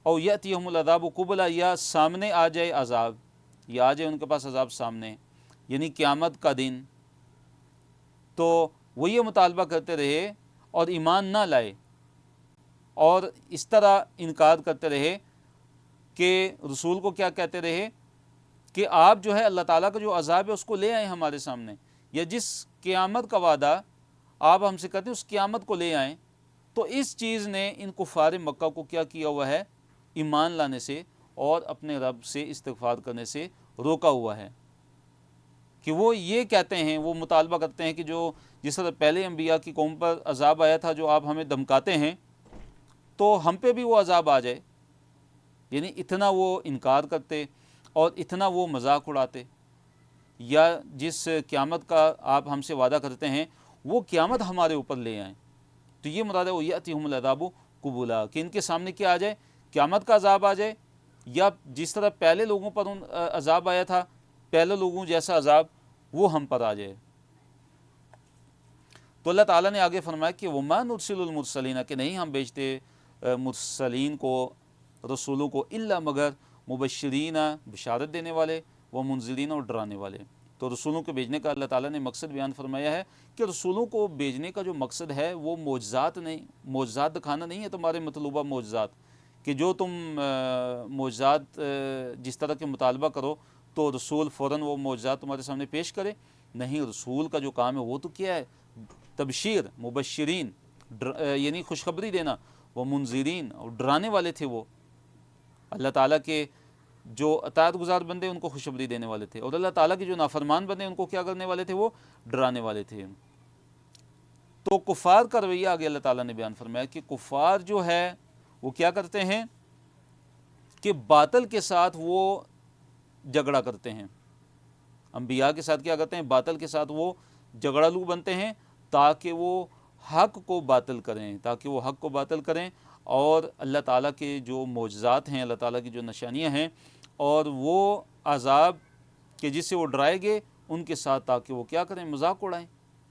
او یأتیہم العذاب قبلا، یا سامنے آ جائے عذاب، یا آ جائے ان کے پاس عذاب سامنے، یعنی قیامت کا دن۔ تو وہ یہ مطالبہ کرتے رہے اور ایمان نہ لائے اور اس طرح انکار کرتے رہے کہ رسول کو کیا کہتے رہے کہ آپ جو ہے اللہ تعالیٰ کا جو عذاب ہے اس کو لے آئیں ہمارے سامنے، یا جس قیامت کا وعدہ آپ ہم سے کہتے ہیں اس قیامت کو لے آئیں۔ تو اس چیز نے ان کفار مکہ کو کیا کیا ہوا ہے؟ ایمان لانے سے اور اپنے رب سے استغفار کرنے سے روکا ہوا ہے، کہ وہ یہ کہتے ہیں، وہ مطالبہ کرتے ہیں کہ جو جس طرح پہلے انبیاء کی قوم پر عذاب آیا تھا جو آپ ہمیں دھمکاتے ہیں، تو ہم پہ بھی وہ عذاب آ جائے۔ یعنی اتنا وہ انکار کرتے اور اتنا وہ مذاق اڑاتے، یا جس قیامت کا آپ ہم سے وعدہ کرتے ہیں وہ قیامت ہمارے اوپر لے آئیں۔ تو یہ مراد ہے وہ یأتیہم العذاب قبلا، کہ ان کے سامنے کیا آ جائے؟ قیامت کا عذاب آ جائے، یا جس طرح پہلے لوگوں پر عذاب آیا تھا، پہلے لوگوں جیسا عذاب وہ ہم پر آ جائے۔ تو تو اللہ تعالیٰ نے آگے فرمایا کہ وَمَا نُرْسِلُ الْمُرْسَلِينَ کہ نہیں ہم بھیجتے مرسلین کو، رسولوں کو، الا مگر مبشرین بشارت دینے والے، و منذرین اور ڈرانے والے۔ تو رسولوں کو بھیجنے کا اللہ تعالیٰ نے مقصد بیان فرمایا ہے کہ رسولوں کو بھیجنے کا جو مقصد ہے وہ معجزات نہیں، معجزات دکھانا نہیں ہے تمہارے مطلوبہ معجزات، کہ جو تم معجزات جس طرح کے مطالبہ کرو تو رسول فوراً وہ معجزات تمہارے سامنے پیش کرے۔ نہیں، رسول کا جو کام ہے وہ تو کیا ہے؟ تبشیر، مبشرین یعنی خوشخبری دینا، وہ منذرین اور ڈرانے والے تھے، وہ اللہ تعالیٰ کے جو اطاعت گزار بندے ان کو خوشخبری دینے والے تھے، اور اللہ تعالیٰ کے جو نافرمان بندے ان کو کیا کرنے والے تھے؟ وہ ڈرانے والے تھے۔ تو کفار کا رویہ آگے اللہ تعالیٰ نے بیان فرمایا کہ کفار جو ہے وہ کیا کرتے ہیں کہ باطل کے ساتھ وہ جھگڑا کرتے ہیں، انبیاء کے ساتھ کیا کرتے ہیں؟ باطل کے ساتھ وہ جھگڑالو بنتے ہیں تاکہ وہ حق کو باطل کریں، اور اللہ تعالیٰ کے جو معجزات ہیں، اللہ تعالیٰ کی جو نشانیاں ہیں، اور وہ عذاب کہ جس سے وہ ڈرائے گے ان کے ساتھ تاکہ وہ کیا کریں؟ مذاق اڑائیں۔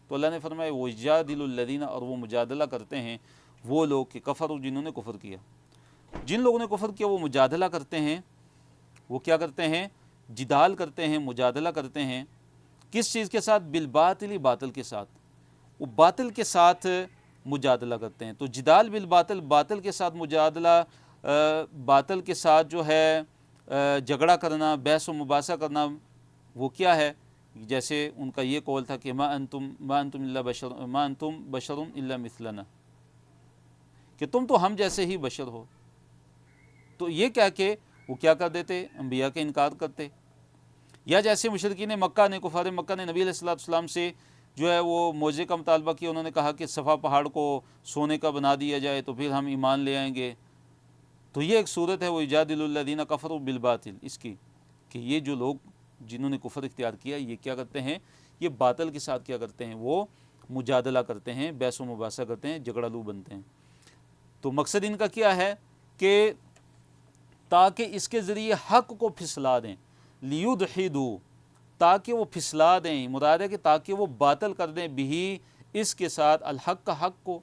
تو اللہ نے فرمایا وَيُجَادِلُ الَّذِينَ اور وہ مجادلہ کرتے ہیں وہ لوگ کہ کفروا جنہوں نے کفر کیا، جن لوگوں نے کفر کیا وہ مجادلہ کرتے ہیں، وہ کیا کرتے ہیں؟ جدال کرتے ہیں، مجادلہ کرتے ہیں، کس چیز کے ساتھ؟ بالباطل، باطل کے ساتھ، وہ باطل کے ساتھ مجادلہ کرتے ہیں۔ تو جدال بالباطل، باطل کے ساتھ مجادلہ، باطل کے ساتھ جو ہے جھگڑا کرنا، بحث و مباحثہ کرنا، وہ کیا ہے؟ جیسے ان کا یہ قول تھا کہ ما انتم بشر الا مثلنا، کہ تم تو ہم جیسے ہی بشر ہو۔ تو یہ کہہ کے وہ کیا کر دیتے؟ انبیاء کا انکار کرتے۔ یا جیسے مشرکین مکہ نے، کفار مکہ نے نبی علیہ السلام سے جو ہے وہ معجزے کا مطالبہ کیا، انہوں نے کہا کہ صفا پہاڑ کو سونے کا بنا دیا جائے تو پھر ہم ایمان لے آئیں گے۔ تو یہ ایک صورت ہے وہ یجادل الذین کفروا بالباطل، اس کی کہ یہ جو لوگ جنہوں نے کفر اختیار کیا یہ کیا کرتے ہیں؟ یہ باطل کے ساتھ کیا کرتے ہیں؟ وہ مجادلہ کرتے ہیں، بحث و مباحثہ کرتے ہیں، جھگڑالو بنتے ہیں۔ تو مقصد ان کا کیا ہے کہ تاکہ اس کے ذریعے حق کو پھسلا دیں، لیدحضوا تاکہ وہ پھسلا دیں، مراد ہے کہ تاکہ وہ باطل کر دیں، بھی اس کے ساتھ الحق کا حق کو۔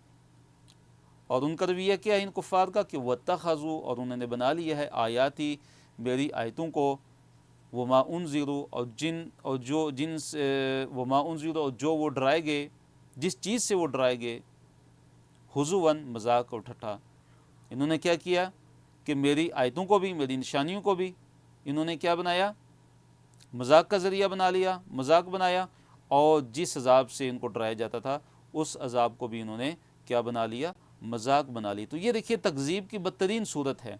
اور ان کا رویہ کیا ہے ان کفار کا کہ واتخذوا اور انہوں نے بنا لیا ہے آیاتی میری آیتوں کو، وما انذروا اور جو وہ ڈرائے گئے، جس چیز سے وہ ڈرائے گئے، ہزوا مذاق اور ٹھٹھا۔ انہوں نے کیا کیا کہ میری آیتوں کو بھی، میری نشانیوں کو بھی انہوں نے کیا بنایا؟ مذاق کا ذریعہ بنا لیا، مذاق بنایا، اور جس عذاب سے ان کو ڈرایا جاتا تھا اس عذاب کو بھی انہوں نے کیا بنا لیا؟ مذاق بنا لی۔ تو یہ دیکھیے تکذیب کی بدترین صورت ہے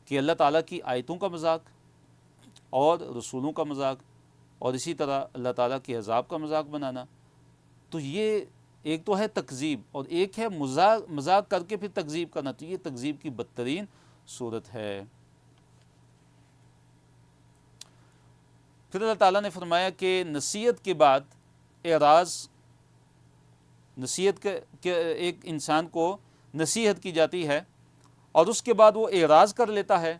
کہ اللہ تعالیٰ کی آیتوں کا مذاق اور رسولوں کا مذاق، اور اسی طرح اللہ تعالیٰ کے عذاب کا مذاق بنانا۔ تو یہ ایک تو ہے تکذیب، اور ایک ہے مذاق کر کے پھر تکذیب کرنا، تو یہ تکذیب کی بدترین صورت ہے۔ پھر اللہ تعالیٰ نے فرمایا کہ نصیحت کے بعد اعراض، نصیحت کے ایک انسان کو نصیحت کی جاتی ہے اور اس کے بعد وہ اعراض کر لیتا ہے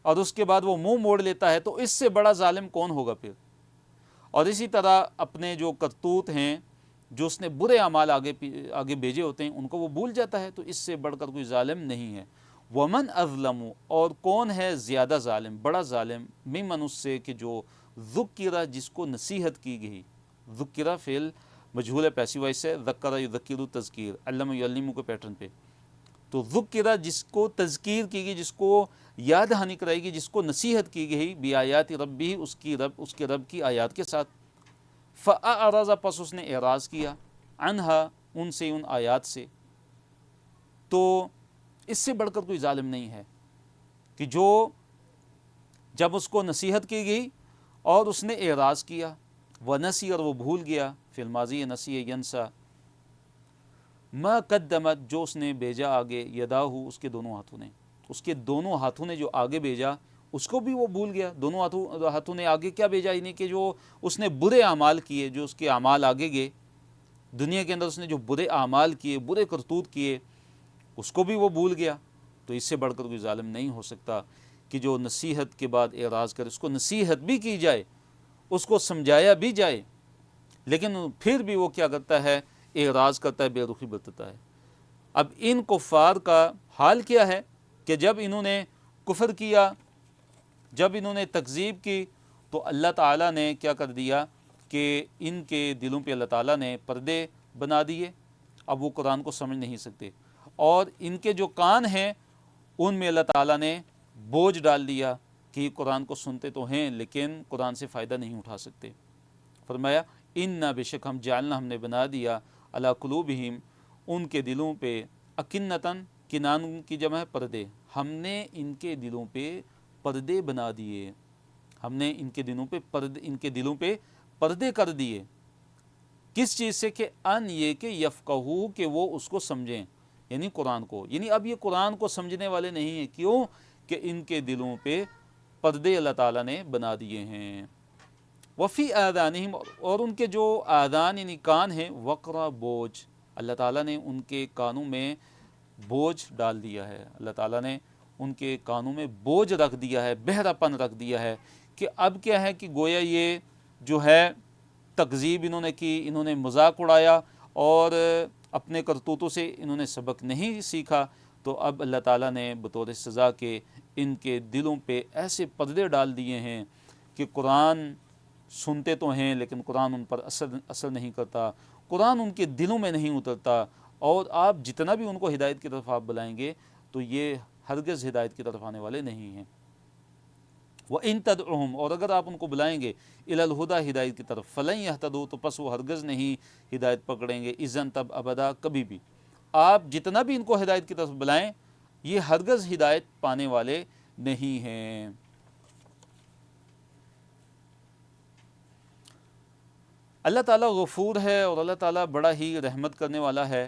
اور اس کے بعد وہ منہ موڑ لیتا ہے، تو اس سے بڑا ظالم کون ہوگا پھر؟ اور اسی طرح اپنے جو کرتوت ہیں، جو اس نے برے اعمال آگے بھیجے ہوتے ہیں، ان کو وہ بھول جاتا ہے، تو اس سے بڑھ کر کوئی ظالم نہیں ہے۔ ومن اظلم اور کون ہے زیادہ ظالم، بڑا ظالم، ممن اس سے کہ جو ذکر جس کو نصیحت کی گئی، ذکر فعل مجہول ہے پیسیو وائس سے، ذکر یذکر تذکیر، علم یعلم کے پیٹرن پہ، تو ذکر جس کو تذکیر کی گئی، جس کو یاد دہانی کرائی گئی، جس کو نصیحت کی گئی، بآیات ربی اس کے رب کی آیات کے ساتھ، فاعرض پس اس نے اعراض کیا، عنہا ان سے، ان آیات سے، تو اس سے بڑھ کر کوئی ظالم نہیں ہے کہ جو جب اس کو نصیحت کی گئی اور اس نے اعراض کیا، ونسی اور وہ بھول گیا، فی الماضی نسی ینسا، ما قدمت جو اس نے بھیجا آگے، یداہو اس کے دونوں ہاتھوں نے جو آگے بھیجا اس کو بھی وہ بھول گیا۔ دونوں ہاتھوں نے آگے کیا بھیجا؟ یعنی کہ جو اس نے برے اعمال کیے، جو اس کے اعمال آگے گئے دنیا کے اندر، اس نے جو برے اعمال کیے، برے کرتوت کیے، اس کو بھی وہ بھول گیا۔ تو اس سے بڑھ کر کوئی ظالم نہیں ہو سکتا کہ جو نصیحت کے بعد اعراض کرے، اس کو نصیحت بھی کی جائے، اس کو سمجھایا بھی جائے، لیکن پھر بھی وہ کیا کرتا ہے؟ اعراض کرتا ہے، بے رخی برتتا ہے۔ اب ان کفار کا حال کیا ہے کہ جب انہوں نے کفر کیا، جب انہوں نے تکذیب کی، تو اللہ تعالیٰ نے کیا کر دیا کہ ان کے دلوں پہ اللہ تعالیٰ نے پردے بنا دیے، اب وہ قرآن کو سمجھ نہیں سکتے، اور ان کے جو کان ہیں ان میں اللہ تعالیٰ نے بوجھ ڈال دیا کہ یہ قرآن کو سنتے تو ہیں لیکن قرآن سے فائدہ نہیں اٹھا سکتے۔ فرمایا اِنَّا بے شک ہم جعلنا ہم نے بنا دیا علی قلوبہم ان کے دلوں پہ، اکنتاً کنان کی جمع ہے پردے، ہم نے ان کے دلوں پہ پردے بنا دیے، ہم نے ان کے دلوں پہ پردے کر دیے۔ کس چیز سے؟ کہ ان یہ کہ یفقہو کہ وہ اس کو سمجھیں، یعنی قرآن کو، یعنی اب یہ قرآن کو سمجھنے والے نہیں ہیں۔ کیوں؟ کہ ان کے دلوں پہ پردے اللہ تعالیٰ نے بنا دیے ہیں۔ وفی آذانہم اور ان کے جو آذان یعنی کان ہیں، وقرا بوجھ، اللہ تعالیٰ نے ان کے کانوں میں بوجھ ڈال دیا ہے، اللہ تعالیٰ نے ان کے کانوں میں بوجھ رکھ دیا ہے، بہرا پن رکھ دیا ہے، کہ اب کیا ہے کہ گویا یہ جو ہے تکذیب انہوں نے کی، انہوں نے مذاق اڑایا اور اپنے کرتوتوں سے انہوں نے سبق نہیں سیکھا، تو اب اللہ تعالیٰ نے بطور سزا کے ان کے دلوں پہ ایسے پردے ڈال دیے ہیں کہ قرآن سنتے تو ہیں لیکن قرآن ان پر اثر نہیں کرتا، قرآن ان کے دلوں میں نہیں اترتا، اور آپ جتنا بھی ان کو ہدایت کی طرف آپ بلائیں گے تو یہ ہرگز ہدایت کی طرف آنے والے نہیں ہیں۔ وَإِن تَدْعُهُمْ اور اگر آپ ان کو بلائیں گے إِلَى الْهُدَى ہدایت کی طرف، فَلَن يَهْتَدُوا تو پس وہ ہرگز نہیں ہدایت پکڑیں گے، اذن تب ابدا کبھی بھی، آپ جتنا بھی ان کو ہدایت کی طرف بلائیں یہ ہرگز ہدایت پانے والے نہیں ہیں۔ اللہ تعالیٰ غفور ہے اور اللہ تعالیٰ بڑا ہی رحمت کرنے والا ہے،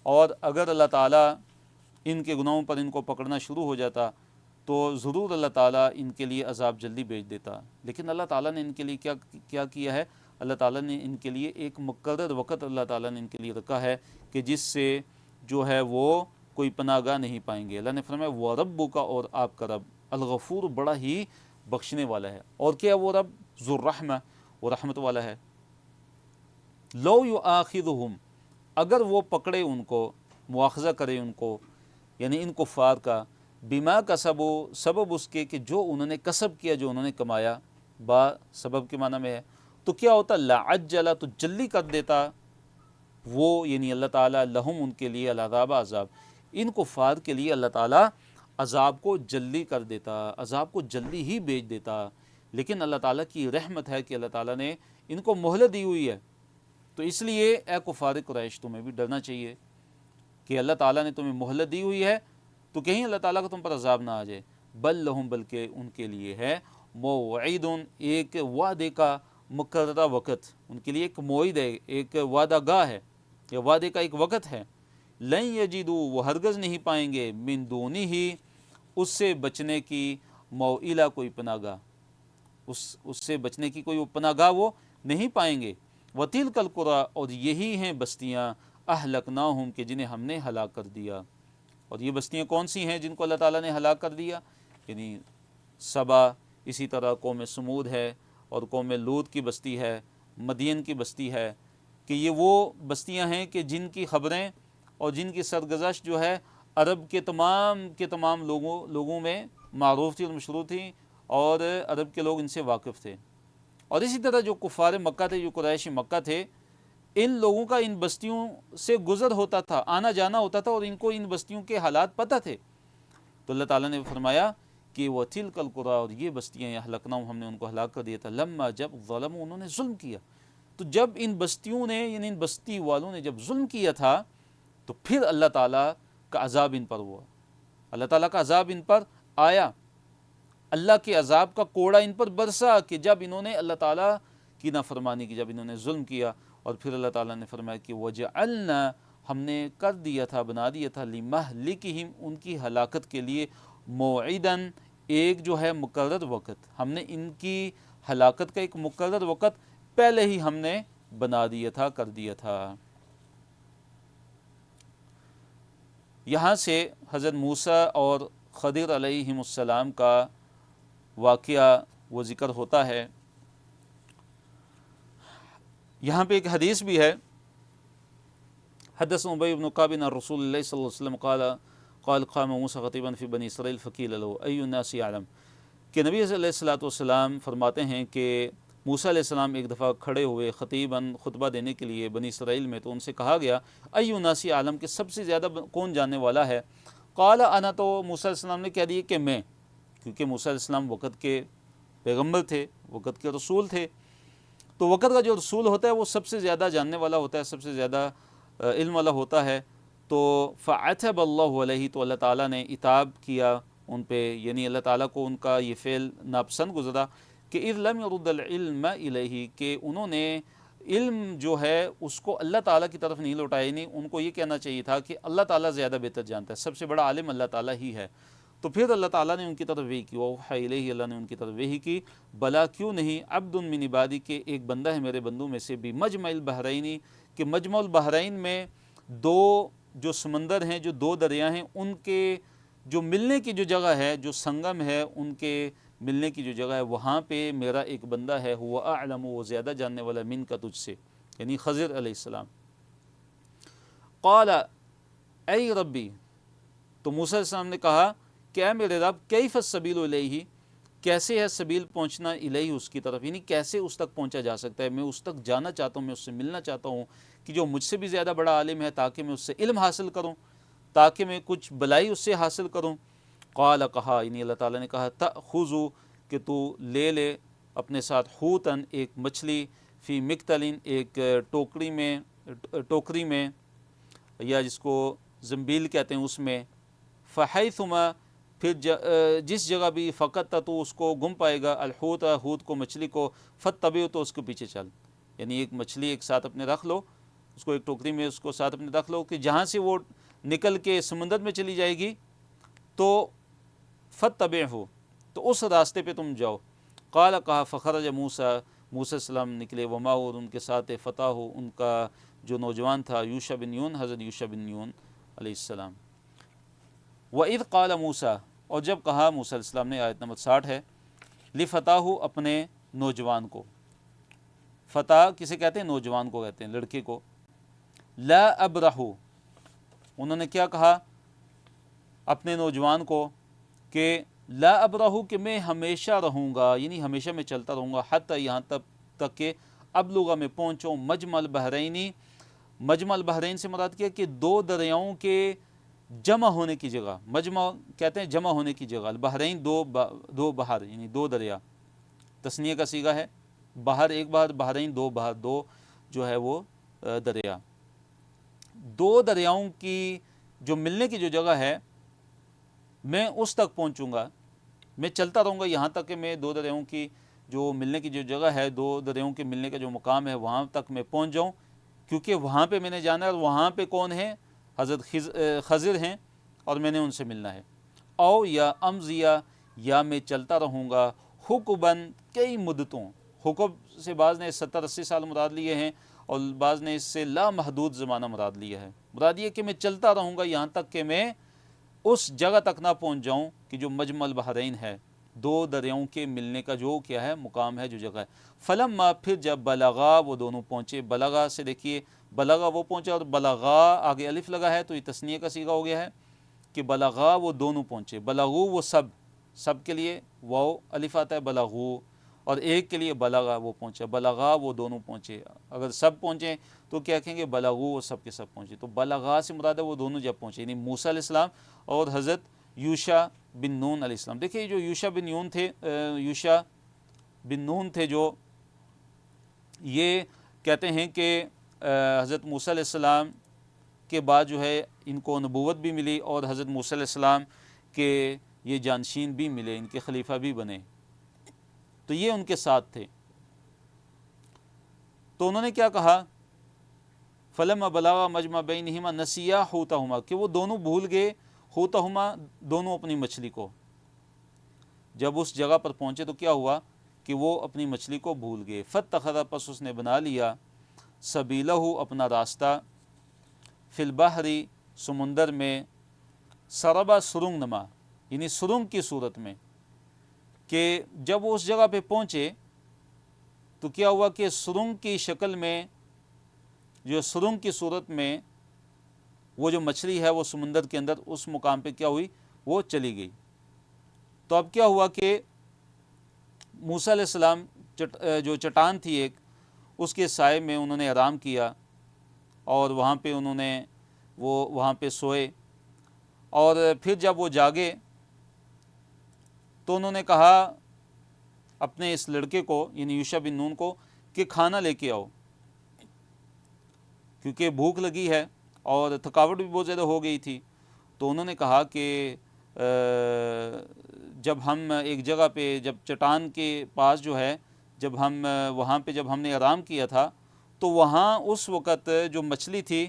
اور اگر اللہ تعالیٰ ان کے گناہوں پر ان کو پکڑنا شروع ہو جاتا تو ضرور اللہ تعالیٰ ان کے لیے عذاب جلدی بھیج دیتا، لیکن اللہ تعالیٰ نے ان کے لیے کیا کیا ہے؟ اللہ تعالیٰ نے ان کے لیے ایک مقرر وقت اللہ تعالیٰ نے ان کے لیے رکھا ہے کہ جس سے جو ہے وہ کوئی پناہ گاہ نہیں پائیں گے۔ اللہ نے فرمایا وَرَبُّكَ اور آپ کا رب الغفور بڑا ہی بخشنے والا ہے، اور کیا وہ رب ذو الرحمہ وہ رحمت والا ہے۔ لو یؤاخذہم اگر وہ پکڑے ان کو، مواخذہ کرے ان کو یعنی ان کفار کا، بما کسبوا سبب اس کے کہ جو انہوں نے کسب کیا، جو انہوں نے کمایا، با سبب کے معنی میں ہے، تو کیا ہوتا؟ لعجل تو جلدی کر دیتا وہ یعنی اللہ تعالیٰ لہم ان کے لیے العذاب عذاب، ان کفار کے لیے اللہ تعالیٰ عذاب کو جلدی کر دیتا، عذاب کو جلدی ہی بھیج دیتا، لیکن اللہ تعالیٰ کی رحمت ہے کہ اللہ تعالیٰ نے ان کو مہلت دی ہوئی ہے۔ تو اس لیے اے کفار قریش تمہیں بھی ڈرنا چاہیے کہ اللہ تعالیٰ نے تمہیں مہلت دی ہوئی ہے تو کہیں اللہ تعالیٰ کا تم پر عذاب نہ آ جائے۔ بل لہم بلکہ ان کے لیے ہے موعد ایک وعدے کا مقررہ وقت، ان کے لیے ایک موعد ہے، ایک وعدہ گاہ ہے یا وعدے کا ایک وقت ہے۔ لن یجدوا وہ ہرگز نہیں پائیں گے من دونہ اس سے بچنے کی موئلہ کوئی پناہ گاہ، اس سے بچنے کی کوئی پناہ گاہ وہ نہیں پائیں گے۔ وَتِلْكَ الْقُرَىٰ اور یہی ہیں بستیاں اہلکناہم کہ جنہیں ہم نے ہلاک کر دیا، اور یہ بستیاں کون سی ہیں جن کو اللہ تعالیٰ نے ہلاک کر دیا؟ یعنی سبا، اسی طرح قوم سمود ہے، اور قوم لوط کی بستی ہے، مدین کی بستی ہے، کہ یہ وہ بستیاں ہیں کہ جن کی خبریں اور جن کی سرگزشت جو ہے عرب کے تمام لوگوں میں معروف تھی اور مشہور تھی، اور عرب کے لوگ ان سے واقف تھے۔ اور اسی طرح جو کفار مکہ تھے، جو قریش مکہ تھے، ان لوگوں کا ان بستیوں سے گزر ہوتا تھا، آنا جانا ہوتا تھا، اور ان کو ان بستیوں کے حالات پتہ تھے۔ تو اللہ تعالیٰ نے فرمایا کہ وَتِلْكَ الْقُرَىٰ اور یہ بستیاں اہلکناہم ہم نے ان کو ہلاک کر دیا تھا، لما جب ظلموا انہوں نے ظلم کیا، تو جب ان بستیوں نے یعنی ان بستی والوں نے جب ظلم کیا تھا تو پھر اللہ تعالیٰ کا عذاب ان پر ہوا، اللہ تعالیٰ کا عذاب ان پر آیا، اللہ کے عذاب کا کوڑا ان پر برسا کہ جب انہوں نے اللہ تعالیٰ کی نافرمانی کی، جب انہوں نے ظلم کیا۔ اور پھر اللہ تعالیٰ نے فرمایا کہ وَجَعَلْنَا ہم نے کر دیا تھا، بنا دیا تھا، لِمَهْلِكِهِمْ ان کی ہلاکت کے لیے، موعداً ایک جو ہے مقرر وقت، ہم نے ان کی ہلاکت کا ایک مقرر وقت پہلے ہی ہم نے بنا دیا تھا، کر دیا تھا۔ یہاں سے حضرت موسیٰ اور خضر علیہم السلام کا واقعہ وہ ذکر ہوتا ہے۔ یہاں پہ ایک حدیث بھی ہے، حدثنا ابی بن کعب عن رسول اللہ صلی اللہ علیہ وسلم قال قام موسیٰ خطیبا فی بنی اسرائیل فقیل له ای الناس اعلم، کہ نبی علیہ الصلوۃ والسلام فرماتے ہیں کہ موسیٰ علیہ السلام ایک دفعہ کھڑے ہوئے خطیباً خطبہ دینے کے لیے بنی اسرائیل میں، تو ان سے کہا گیا ای الناس اعلم، کہ سب سے زیادہ کون جاننے والا ہے؟ قال انا، تو موسیٰ علیہ السلام نے کہہ دیا کہ میں، کیونکہ موسیٰ علیہ السلام وقت کے پیغمبر تھے، وقت کے رسول تھے، تو وقت کا جو رسول ہوتا ہے وہ سب سے زیادہ جاننے والا ہوتا ہے، سب سے زیادہ علم والا ہوتا ہے۔ تو فعتب اللہ علیہ، تو اللہ تعالیٰ نے عتاب کیا ان پہ، یعنی اللہ تعالیٰ کو ان کا یہ فعل ناپسند گزرا کہ اذ لم يرد العلم الیہ، کہ انہوں نے علم جو ہے اس کو اللہ تعالیٰ کی طرف نہیں لوٹایا، نہیں، ان کو یہ کہنا چاہیے تھا کہ اللہ تعالیٰ زیادہ بہتر جانتا ہے، سب سے بڑا عالم اللہ تعالیٰ ہی ہے۔ تو پھر اللہ تعالیٰ نے ان کی طرف وحی کی، وحی الیہ، اللہ نے ان کی طرف وحی کی، بلا کیوں نہیں، عبد من عبادی، کے ایک بندہ ہے میرے بندوں میں سے بھی، مجمع البحرین، کہ مجمع البحرین میں دو جو سمندر ہیں، جو دو دریا ہیں، ان کے جو ملنے کی جو جگہ ہے، جو سنگم ہے، ان کے ملنے کی جو جگہ ہے، وہاں پہ میرا ایک بندہ ہے، ہوا اعلم، وہ زیادہ جاننے والا، من کا تجھ سے، یعنی خضر علیہ السلام۔ قال اے ربی، تو موسیٰ علیہ السلام نے کہا کہ اے میرے رب، کیف السبیل الیہ، کیسے ہے سبیل پہنچنا الیہ، اس کی طرف، یعنی کیسے اس تک پہنچا جا سکتا ہے، میں اس تک جانا چاہتا ہوں، میں اس سے ملنا چاہتا ہوں کہ جو مجھ سے بھی زیادہ بڑا عالم ہے، تاکہ میں اس سے علم حاصل کروں، تاکہ میں کچھ بلائی اس سے حاصل کروں۔ قال، کہا، یعنی اللہ تعالیٰ نے کہا، تأخذ، کہ تو لے لے اپنے ساتھ، حوتن، ایک مچھلی، فی مکتلن، ایک ٹوکری میں، یا جس کو زنبیل کہتے ہیں، اس میں، فحیثما، پھر جس جگہ بھی، فقط تو اس کو گم پائے گا، الحوت، حوت کو، مچھلی کو، فتبع، تو اس کے پیچھے چل، یعنی ایک مچھلی ایک ساتھ اپنے رکھ لو، اس کو ایک ٹوکری میں اس کو ساتھ اپنے رکھ لو، کہ جہاں سے وہ نکل کے سمندر میں چلی جائے گی تو فتبعہ، تو اس راستے پہ تم جاؤ۔ قال، کہا، فخرج موسیٰ، موسیٰ السلام نکلے، وما، اور ان کے ساتھ فتح، ان کا جو نوجوان تھا، یوشع بن نون، حضرت یوشع بن نون علیہ السلام۔ وَإِذْ قَالَ مُوسیٰ، اور جب کہا موسیٰ علیہ السلام نے، آیت نمبر 60 ہے، لِفَتَاهُ، اپنے نوجوان کو، فتح کسے کہتے ہیں؟ نوجوان کو کہتے ہیں، لڑکے کو، لا ابرح، انہوں نے کیا کہا اپنے نوجوان کو کہ لا ابرح، کہ میں ہمیشہ رہوں گا، یعنی ہمیشہ میں چلتا رہوں گا، حتی، یہاں تک کہ ابلغ، میں پہنچوں، مجمع البحرین، مجمع البحرین سے مراد کیا کہ دو دریاؤں کے جمع ہونے کی جگہ، مجمع کہتے ہیں جمع ہونے کی جگہ، البحرین، دو بحر، یعنی دو دریا، تثنیہ کا صیغہ ہے، بحر ایک بحر، بحرین دو بحر، دو جو ہے وہ دریا، دو دریاؤں کی جو ملنے کی جو جگہ ہے، میں اس تک پہنچوں گا، میں چلتا رہوں گا یہاں تک کہ میں دو دریاؤں کی جو ملنے کی جو جگہ ہے، دو دریاؤں کے ملنے کا جو مقام ہے، وہاں تک میں پہنچ جاؤں، کیونکہ وہاں پہ میں نے جانا ہے، اور وہاں پہ کون ہے؟ حضرت خضر ہیں، اور میں نے ان سے ملنا ہے۔ او، یا امضیہ، یا میں چلتا رہوں گا، حقباً، کئی مدتوں، حقب سے بعض نے 70-80 سال مراد لیے ہیں، اور بعض نے اس سے لامحدود زمانہ مراد لیا ہے، مراد یہ کہ میں چلتا رہوں گا یہاں تک کہ میں اس جگہ تک نہ پہنچ جاؤں کہ جو مجمع البحرین ہے، دو دریاؤں کے ملنے کا جو کیا ہے، مقام ہے، جو جگہ ہے۔ فلما، پھر جب، بلغا، وہ دونوں پہنچے، بلغا سے دیکھیے، بلغا وہ پہنچا، اور بلغا آگے الف لگا ہے تو یہ تثنیہ کا صیغہ ہو گیا ہے کہ بلغا، وہ دونوں پہنچے، بلغو، وہ سب کے لیے واو الف آتا ہے، بلغو، اور ایک کے لیے بلغا، وہ پہنچا، بلغا، وہ دونوں پہنچے، اگر سب پہنچے تو کیا کہیں گے؟ بلغو، وہ سب کے سب پہنچے، تو بلغا سے مراد ہے وہ دونوں جب پہنچے، یعنی موسیٰ علیہ السلام اور حضرت یوشع بن نون علیہ السلام۔ دیکھیے جو یوشع بن نون تھے جو، یہ کہتے ہیں کہ حضرت موسیٰ علیہ السلام کے بعد جو ہے ان کو نبوت بھی ملی، اور حضرت موسیٰ علیہ السلام کے یہ جانشین بھی ملے، ان کے خلیفہ بھی بنے، تو یہ ان کے ساتھ تھے۔ تو انہوں نے کیا کہا؟ فلما بلغا مجمع بینہما نسیا حوتہما، کہ وہ دونوں بھول گئے، حوتہما، دونوں اپنی مچھلی کو، جب اس جگہ پر پہنچے تو کیا ہوا کہ وہ اپنی مچھلی کو بھول گئے، فاتخذ، پس اس نے بنا لیا، سبیلہ، اپنا راستہ، فی البحر، سمندر میں، سربا، سرنگ نما، یعنی سرنگ کی صورت میں، کہ جب وہ اس جگہ پہ پہنچے تو کیا ہوا کہ سرنگ کی شکل میں جو سرنگ کی صورت میں وہ جو مچھلی ہے وہ سمندر کے اندر اس مقام پہ کیا ہوئی، وہ چلی گئی۔ تو اب کیا ہوا کہ موسیٰ علیہ السلام جو چٹان تھی ایک، اس کے سائے میں انہوں نے آرام کیا، اور وہاں پہ انہوں نے وہاں پہ سوئے، اور پھر جب وہ جاگے تو انہوں نے کہا اپنے اس لڑکے کو یعنی یوشع بن نون کو کہ کھانا لے کے آؤ، کیونکہ بھوک لگی ہے اور تھکاوٹ بھی بہت زیادہ ہو گئی تھی۔ تو انہوں نے کہا کہ جب ہم ایک جگہ پہ، جب چٹان کے پاس جو ہے، جب ہم وہاں پہ جب ہم نے آرام کیا تھا تو وہاں اس وقت جو مچھلی تھی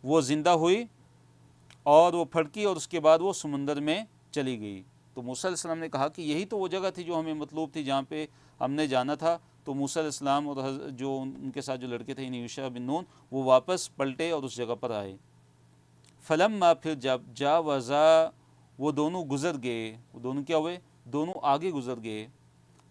وہ زندہ ہوئی اور وہ پھڑکی، اور اس کے بعد وہ سمندر میں چلی گئی۔ تو موسیٰ علیہ السلام نے کہا کہ یہی تو وہ جگہ تھی جو ہمیں مطلوب تھی، جہاں پہ ہم نے جانا تھا۔ تو موسیٰ علیہ السلام اور جو ان کے ساتھ جو لڑکے تھے یعنی یوشع بن نون، وہ واپس پلٹے اور اس جگہ پر آئے۔ فلما، پھر جب جاوزا، وہ دونوں گزر گئے، وہ دونوں کیا ہوئے، دونوں آگے گزر گئے۔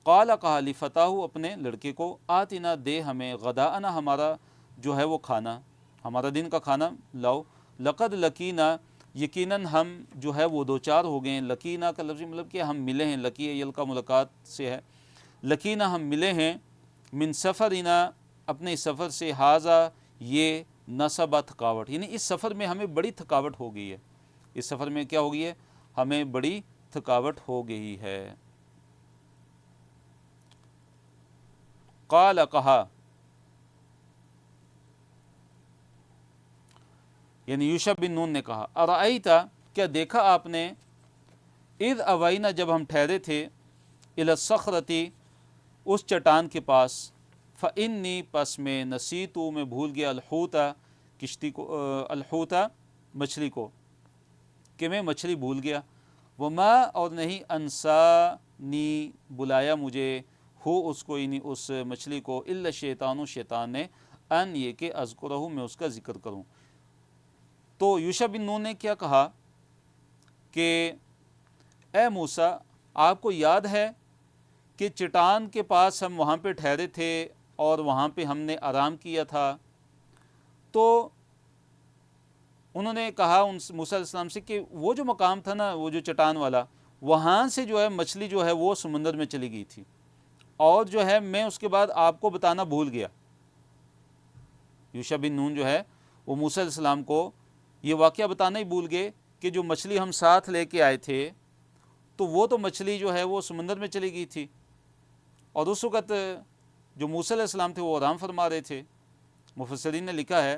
قال، کہا، لفتاہ، اپنے لڑکے کو، آتنا، دے ہمیں، غداءنا، ہمارا جو ہے وہ کھانا، ہمارا دن کا کھانا لاؤ۔ لقد لقینا، یقیناً ہم جو ہے وہ دو چار ہو گئے ہیں۔ لقینا کا لفظی مطلب کہ ہم ملے ہیں، لقی یلقا ملاقات سے ہے، لقینا ہم ملے ہیں، من سفرنا، اپنے سفر سے، ہاذا، یہ، نصبہ، تھکاوٹ، یعنی اس سفر میں ہمیں بڑی تھکاوٹ ہو گئی ہے، اس سفر میں کیا ہو گئی ہے، ہمیں بڑی تھکاوٹ ہو گئی ہے۔ قال، کہا، یعنی یوشع بن نون نے کہا، ارأیت، کیا دیکھا آپ نے، اذ اوینا، جب ہم ٹھہرے تھے، الی الصخرۃ، اس چٹان کے پاس، فإنی، پس میں، نسیتو، میں بھول گیا، الحوتا، کشتی کو، الحوتا، مچھلی کو، کہ میں مچھلی بھول گیا، وما، اور نہیں، انسانی، بلایا مجھے، ہو، اس کو، یعنی اس مچھلی کو، الا الشیطان، شیطان نے، ان، یہ کہ اذکرہ، میں اس کا ذکر کروں۔ تو یوشع بن نون نے کیا کہا کہ اے موسیٰ، آپ کو یاد ہے کہ چٹان کے پاس ہم وہاں پہ ٹھہرے تھے اور وہاں پہ ہم نے آرام کیا تھا؟ تو انہوں نے کہا موسیٰ علیہ السلام سے کہ وہ جو مقام تھا نا، وہ جو چٹان والا، وہاں سے جو ہے مچھلی جو ہے وہ سمندر میں چلی گئی تھی، اور جو ہے میں اس کے بعد آپ کو بتانا بھول گیا۔ یوشع بن نون جو ہے وہ موسیٰ علیہ السلام کو یہ واقعہ بتانا ہی بھول گئے کہ جو مچھلی ہم ساتھ لے کے آئے تھے تو وہ تو مچھلی جو ہے وہ سمندر میں چلی گئی تھی، اور اس وقت جو موسیٰ علیہ السلام تھے وہ آرام فرما رہے تھے۔ مفسرین نے لکھا ہے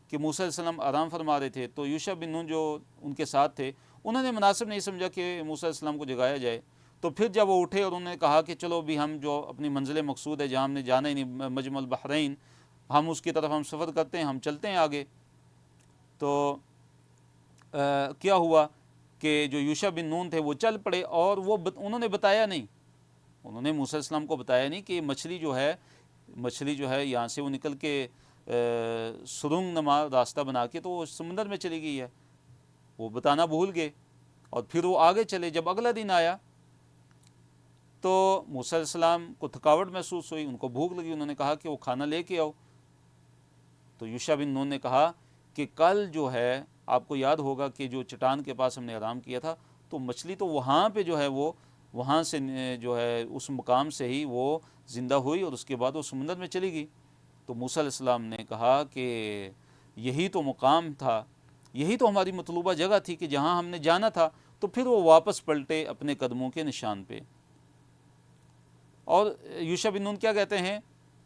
کہ موسیٰ علیہ السلام آرام فرما رہے تھے، تو یوشع بن نون جو ان کے ساتھ تھے انہوں نے مناسب نہیں سمجھا کہ موسیٰ علیہ السلام کو جگایا جائے، تو پھر جب وہ اٹھے اور انہوں نے کہا کہ چلو بھی ہم جو اپنی منزل مقصود ہے، جہاں ہم نے جانا ہی نہیں، مجمع البحرین، ہم اس کی طرف ہم سفر کرتے ہیں، ہم چلتے ہیں آگے۔ تو کیا ہوا کہ جو یوشع بن نون تھے وہ چل پڑے، اور وہ انہوں نے بتایا نہیں، انہوں نے موسیٰ علیہ السلام کو بتایا نہیں کہ مچھلی جو ہے یہاں سے وہ نکل کے سرنگ نما راستہ بنا کے تو وہ سمندر میں چلی گئی ہے، وہ بتانا بھول گئے، اور پھر وہ آگے چلے۔ جب اگلا دن آیا تو موسیٰ علیہ السلام کو تھکاوٹ محسوس ہوئی، ان کو بھوک لگی، انہوں نے کہا کہ وہ کھانا لے کے آؤ۔ تو یوشع بن نون نے کہا کہ کل جو ہے آپ کو یاد ہوگا کہ جو چٹان کے پاس ہم نے آرام کیا تھا تو مچھلی تو وہاں پہ جو ہے وہ وہاں سے جو ہے اس مقام سے ہی وہ زندہ ہوئی، اور اس کے بعد وہ سمندر میں چلی گئی۔ تو موسیٰ علیہ السلام نے کہا کہ یہی تو مقام تھا، یہی تو ہماری مطلوبہ جگہ تھی کہ جہاں ہم نے جانا تھا۔ تو پھر وہ واپس پلٹے اپنے قدموں کے نشان پہ، اور یوشع بن نون کیا کہتے ہیں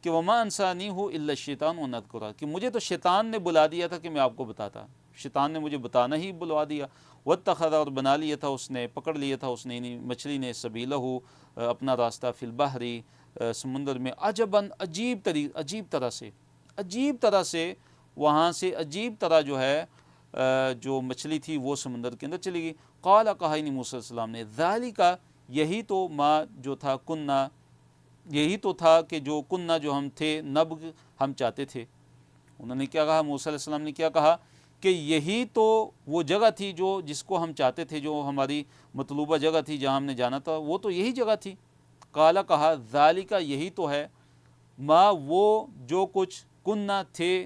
کہ وما انسانی ہو الا الشیطان ان اذکرہ، کہ مجھے تو شیطان نے بلا دیا تھا کہ میں آپ کو بتاتا، شیطان نے مجھے بتانا ہی بلوا دیا۔ واتخذ، اور بنا لیا تھا اس نے، پکڑ لیا تھا اس نے، یعنی مچھلی نے، سبیلہ، اپنا راستہ، فی البحر، سمندر میں، عجباً، عجیب طرح سے وہاں سے عجیب طرح جو ہے جو مچھلی تھی وہ سمندر کے اندر چلی گئی۔ قال، کہا، یعنی موسیٰ علیہ السلام نے، ذالک، یہی تو، ما، جو تھا، کننا، یہی تو تھا کہ جو کننا، جو ہم تھے، نبغ، ہم چاہتے تھے۔ انہوں نے کیا کہا، موسیٰ علیہ السلام نے کیا کہا کہ یہی تو وہ جگہ تھی جس کو ہم چاہتے تھے، جو ہماری مطلوبہ جگہ تھی جہاں ہم نے جانا تھا، وہ تو یہی جگہ تھی۔ قال، کہا، ذالک، یہی تو ہے، ما، وہ جو کچھ، کننا، تھے،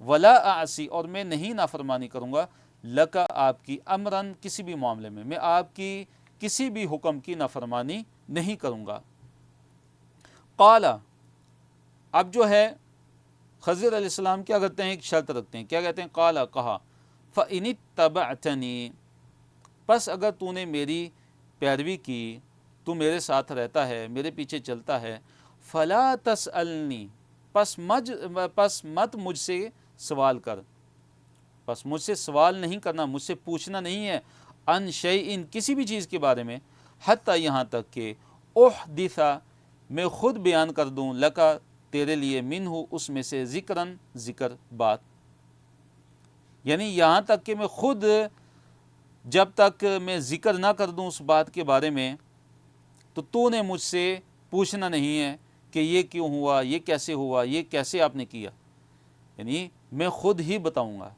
ولا اعصی اور میں نہیں نافرمانی کروں گا لکا آپ کی امرن کسی بھی معاملے میں آپ کی کسی بھی حکم کی نافرمانی نہیں کروں گا۔ قال اب جو ہے خضر علیہ السلام کیا کرتے ہیں، ایک شرط رکھتے ہیں، کیا کہتے ہیں، قال کہا فَإِنِ اتَّبَعْتَنِي پس اگر تو نے میری پیروی کی، تو میرے ساتھ رہتا ہے، میرے پیچھے چلتا ہے، فَلَا تَسْأَلْنِي پس مت مجھ سے سوال کر، پس مجھ سے سوال نہیں کرنا، مجھ سے پوچھنا نہیں ہے، ان شیئن کسی بھی چیز کے بارے میں، حتیٰ یہاں تک کہ احدث میں خود بیان کر دوں لکا تیرے لیے منہ اس میں سے ذکرن ذکر بات، یعنی یہاں تک کہ میں خود جب تک میں ذکر نہ کر دوں اس بات کے بارے میں تو نے مجھ سے پوچھنا نہیں ہے کہ یہ کیوں ہوا، یہ کیسے ہوا، یہ کیسے آپ نے کیا، یعنی میں خود ہی بتاؤں گا،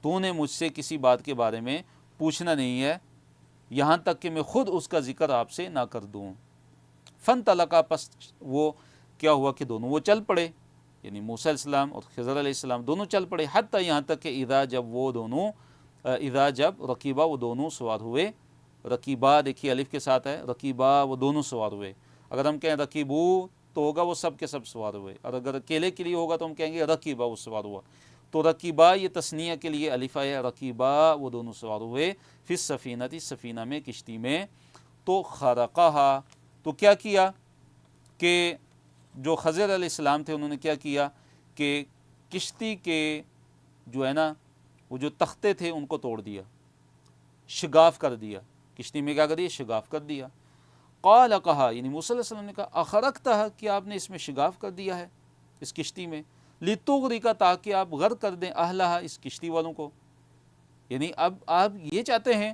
تو نے مجھ سے کسی بات کے بارے میں پوچھنا نہیں ہے یہاں تک کہ میں خود اس کا ذکر آپ سے نہ کر دوں۔ فن طلقہ پس وہ کیا ہوا کہ دونوں وہ چل پڑے، یعنی موسیٰ علیہ السلام اور خضر علیہ السلام دونوں چل پڑے، حتیٰ یہاں تک کہ جب رکیبہ وہ دونوں سوار ہوئے، رکیبہ دیکھیے الف کے ساتھ ہے، رکیبہ وہ دونوں سوار ہوئے، اگر ہم کہیں رکیبو تو ہوگا وہ سب کے سب سوار ہوئے، اور اگر اکیلے کے لیے ہوگا تو ہم کہیں گے رکیبہ وہ سوار ہوا، تو رکیبہ یہ تثنیہ کے لیے الف ہے، رکیبہ وہ دونوں سوار ہوئے، فی السفینہ سفینہ میں کشتی میں، تو خرقہا تو کیا کیا کہ جو خضر علیہ السلام تھے انہوں نے کیا کیا کہ کشتی کے جو ہے نا وہ جو تختے تھے ان کو توڑ دیا، شگاف کر دیا، کشتی میں کیا کر دیا، شگاف کر دیا۔ قال کہا یعنی موسیٰ علیہ السلام نے کہا اخرقتہ کہ آپ نے اس میں شگاف کر دیا ہے اس کشتی میں، لتغرق تاکہ آپ غرق کر دیں اہلہا اس کشتی والوں کو، یعنی اب آپ یہ چاہتے ہیں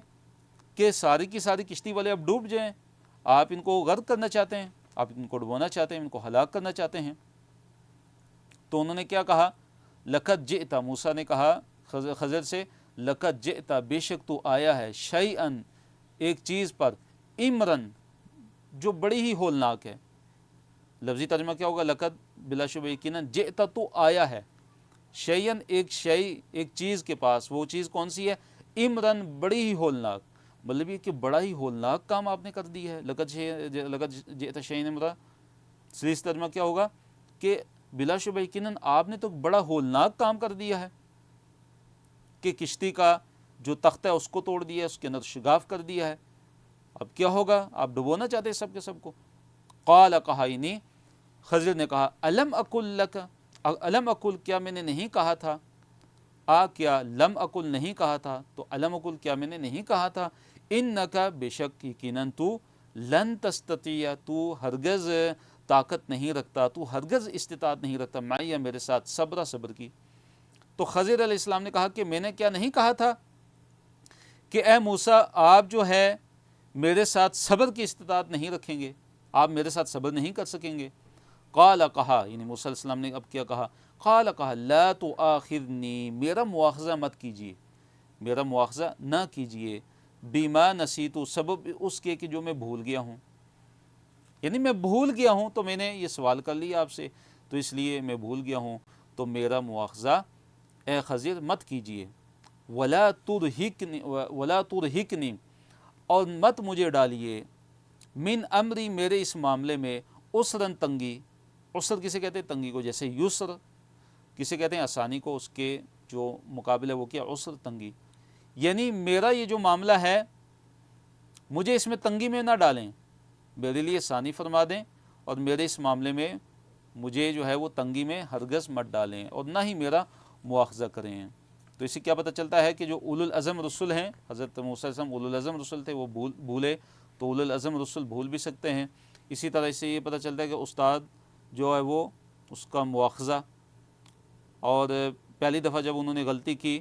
کہ ساری کی ساری کشتی والے اب ڈوب جائیں، آپ ان کو غرق کرنا چاہتے ہیں، آپ ان کو ڈبونا چاہتے ہیں، ان کو ہلاک کرنا چاہتے ہیں۔ تو انہوں نے کیا کہا، لقد جئت موسیٰ نے کہا خضر سے، لقد جئت بے شک تو آیا ہے، شیئن ایک چیز پر، امرن جو بڑی ہی ہولناک ہے، لفظی ترجمہ کیا ہوگا، لقد بلا شبہ یقیناً، جئت تو آیا ہے، شیئن ایک شیء ایک چیز کے پاس، وہ چیز کون سی ہے، امرن بڑی ہی ہولناک، مطلب یہ کہ بڑا ہی ہولناک کام آپ نے کر دیا ہے، لقد جئت شیئن امرا، صحیح ترجمہ کیا ہوگا کہ بلا شبہ یقیناً آپ نے تو بڑا ہولناک کام کر دیا ہے کہ کشتی کا جو تختہ ہے اس کو توڑ دیا ہے، اس کے اندر شگاف کر دیا ہے، اب کیا ہوگا، آپ ڈبونا چاہتے ہیں سب کے سب کو۔ قال کہا یعنی خضر نے کہا الم اقل لک، الم اقل کیا میں نے نہیں کہا تھا، کیا لم اقل نہیں کہا تھا، تو الم اقل کیا میں نے نہیں کہا تھا، انکا بے شک یقیناً تو، لن تستطیع تو ہرگز طاقت نہیں رکھتا، تو ہرگز استطاعت نہیں رکھتا، معیہ میرے ساتھ، صبر کی۔ تو خضر علیہ السلام نے کہا کہ میں نے کیا نہیں کہا تھا کہ اے موسیٰ آپ جو ہے میرے ساتھ صبر کی استطاعت نہیں رکھیں گے، آپ میرے ساتھ صبر نہیں کر سکیں گے۔ قال کہا یعنی موسیٰ علیہ السلام نے اب کیا کہا، قال کہا لا تؤاخذنی میرا مواخذہ مت کیجیے، میرا مواخذہ نہ کیجیے، بما نسیت سبب اس کے کہ جو میں بھول گیا ہوں، یعنی میں بھول گیا ہوں تو میں نے یہ سوال کر لیا آپ سے، تو اس لیے میں بھول گیا ہوں، تو میرا مواخذہ اے خضر مت کیجیے، ولا ترہکنی اور مت مجھے ڈالیے، من امری میرے اس معاملے میں، عسرن تنگی، عسر کسے کہتے ہیں تنگی کو، جیسے یسر کسے کہتے ہیں آسانی کو، اس کے جو مقابل ہے وہ کیا، عسر تنگی، یعنی میرا یہ جو معاملہ ہے مجھے اس میں تنگی میں نہ ڈالیں، میرے لیے آسانی فرما دیں، اور میرے اس معاملے میں مجھے جو ہے وہ تنگی میں ہرگز مت ڈالیں، اور نہ ہی میرا مواخذہ کریں۔ تو اس سے کیا پتہ چلتا ہے کہ جو اولو العزم رسل ہیں، حضرت موسیٰ علیہ السلام اولو العزم رسل تھے، وہ بھولے تو اولو العزم رسل بھول بھی سکتے ہیں۔ اسی طرح اس سے یہ پتہ چلتا ہے کہ استاد جو ہے وہ اس کا مواخذہ، اور پہلی دفعہ جب انہوں نے غلطی کی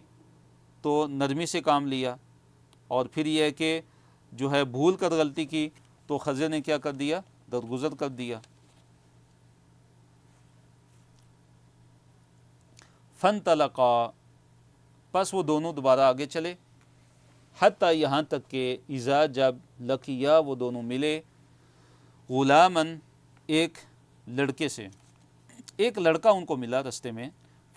تو نرمی سے کام لیا، اور پھر یہ ہے کہ جو ہے بھول کر غلطی کی تو خضر نے کیا کر دیا، درگزر کر دیا۔ فانطلقا پس وہ دونوں دوبارہ آگے چلے، حتیٰ یہاں تک کہ اذا جب لقیا وہ دونوں ملے، غلامن ایک لڑکے سے، ایک لڑکا ان کو ملا رستے میں،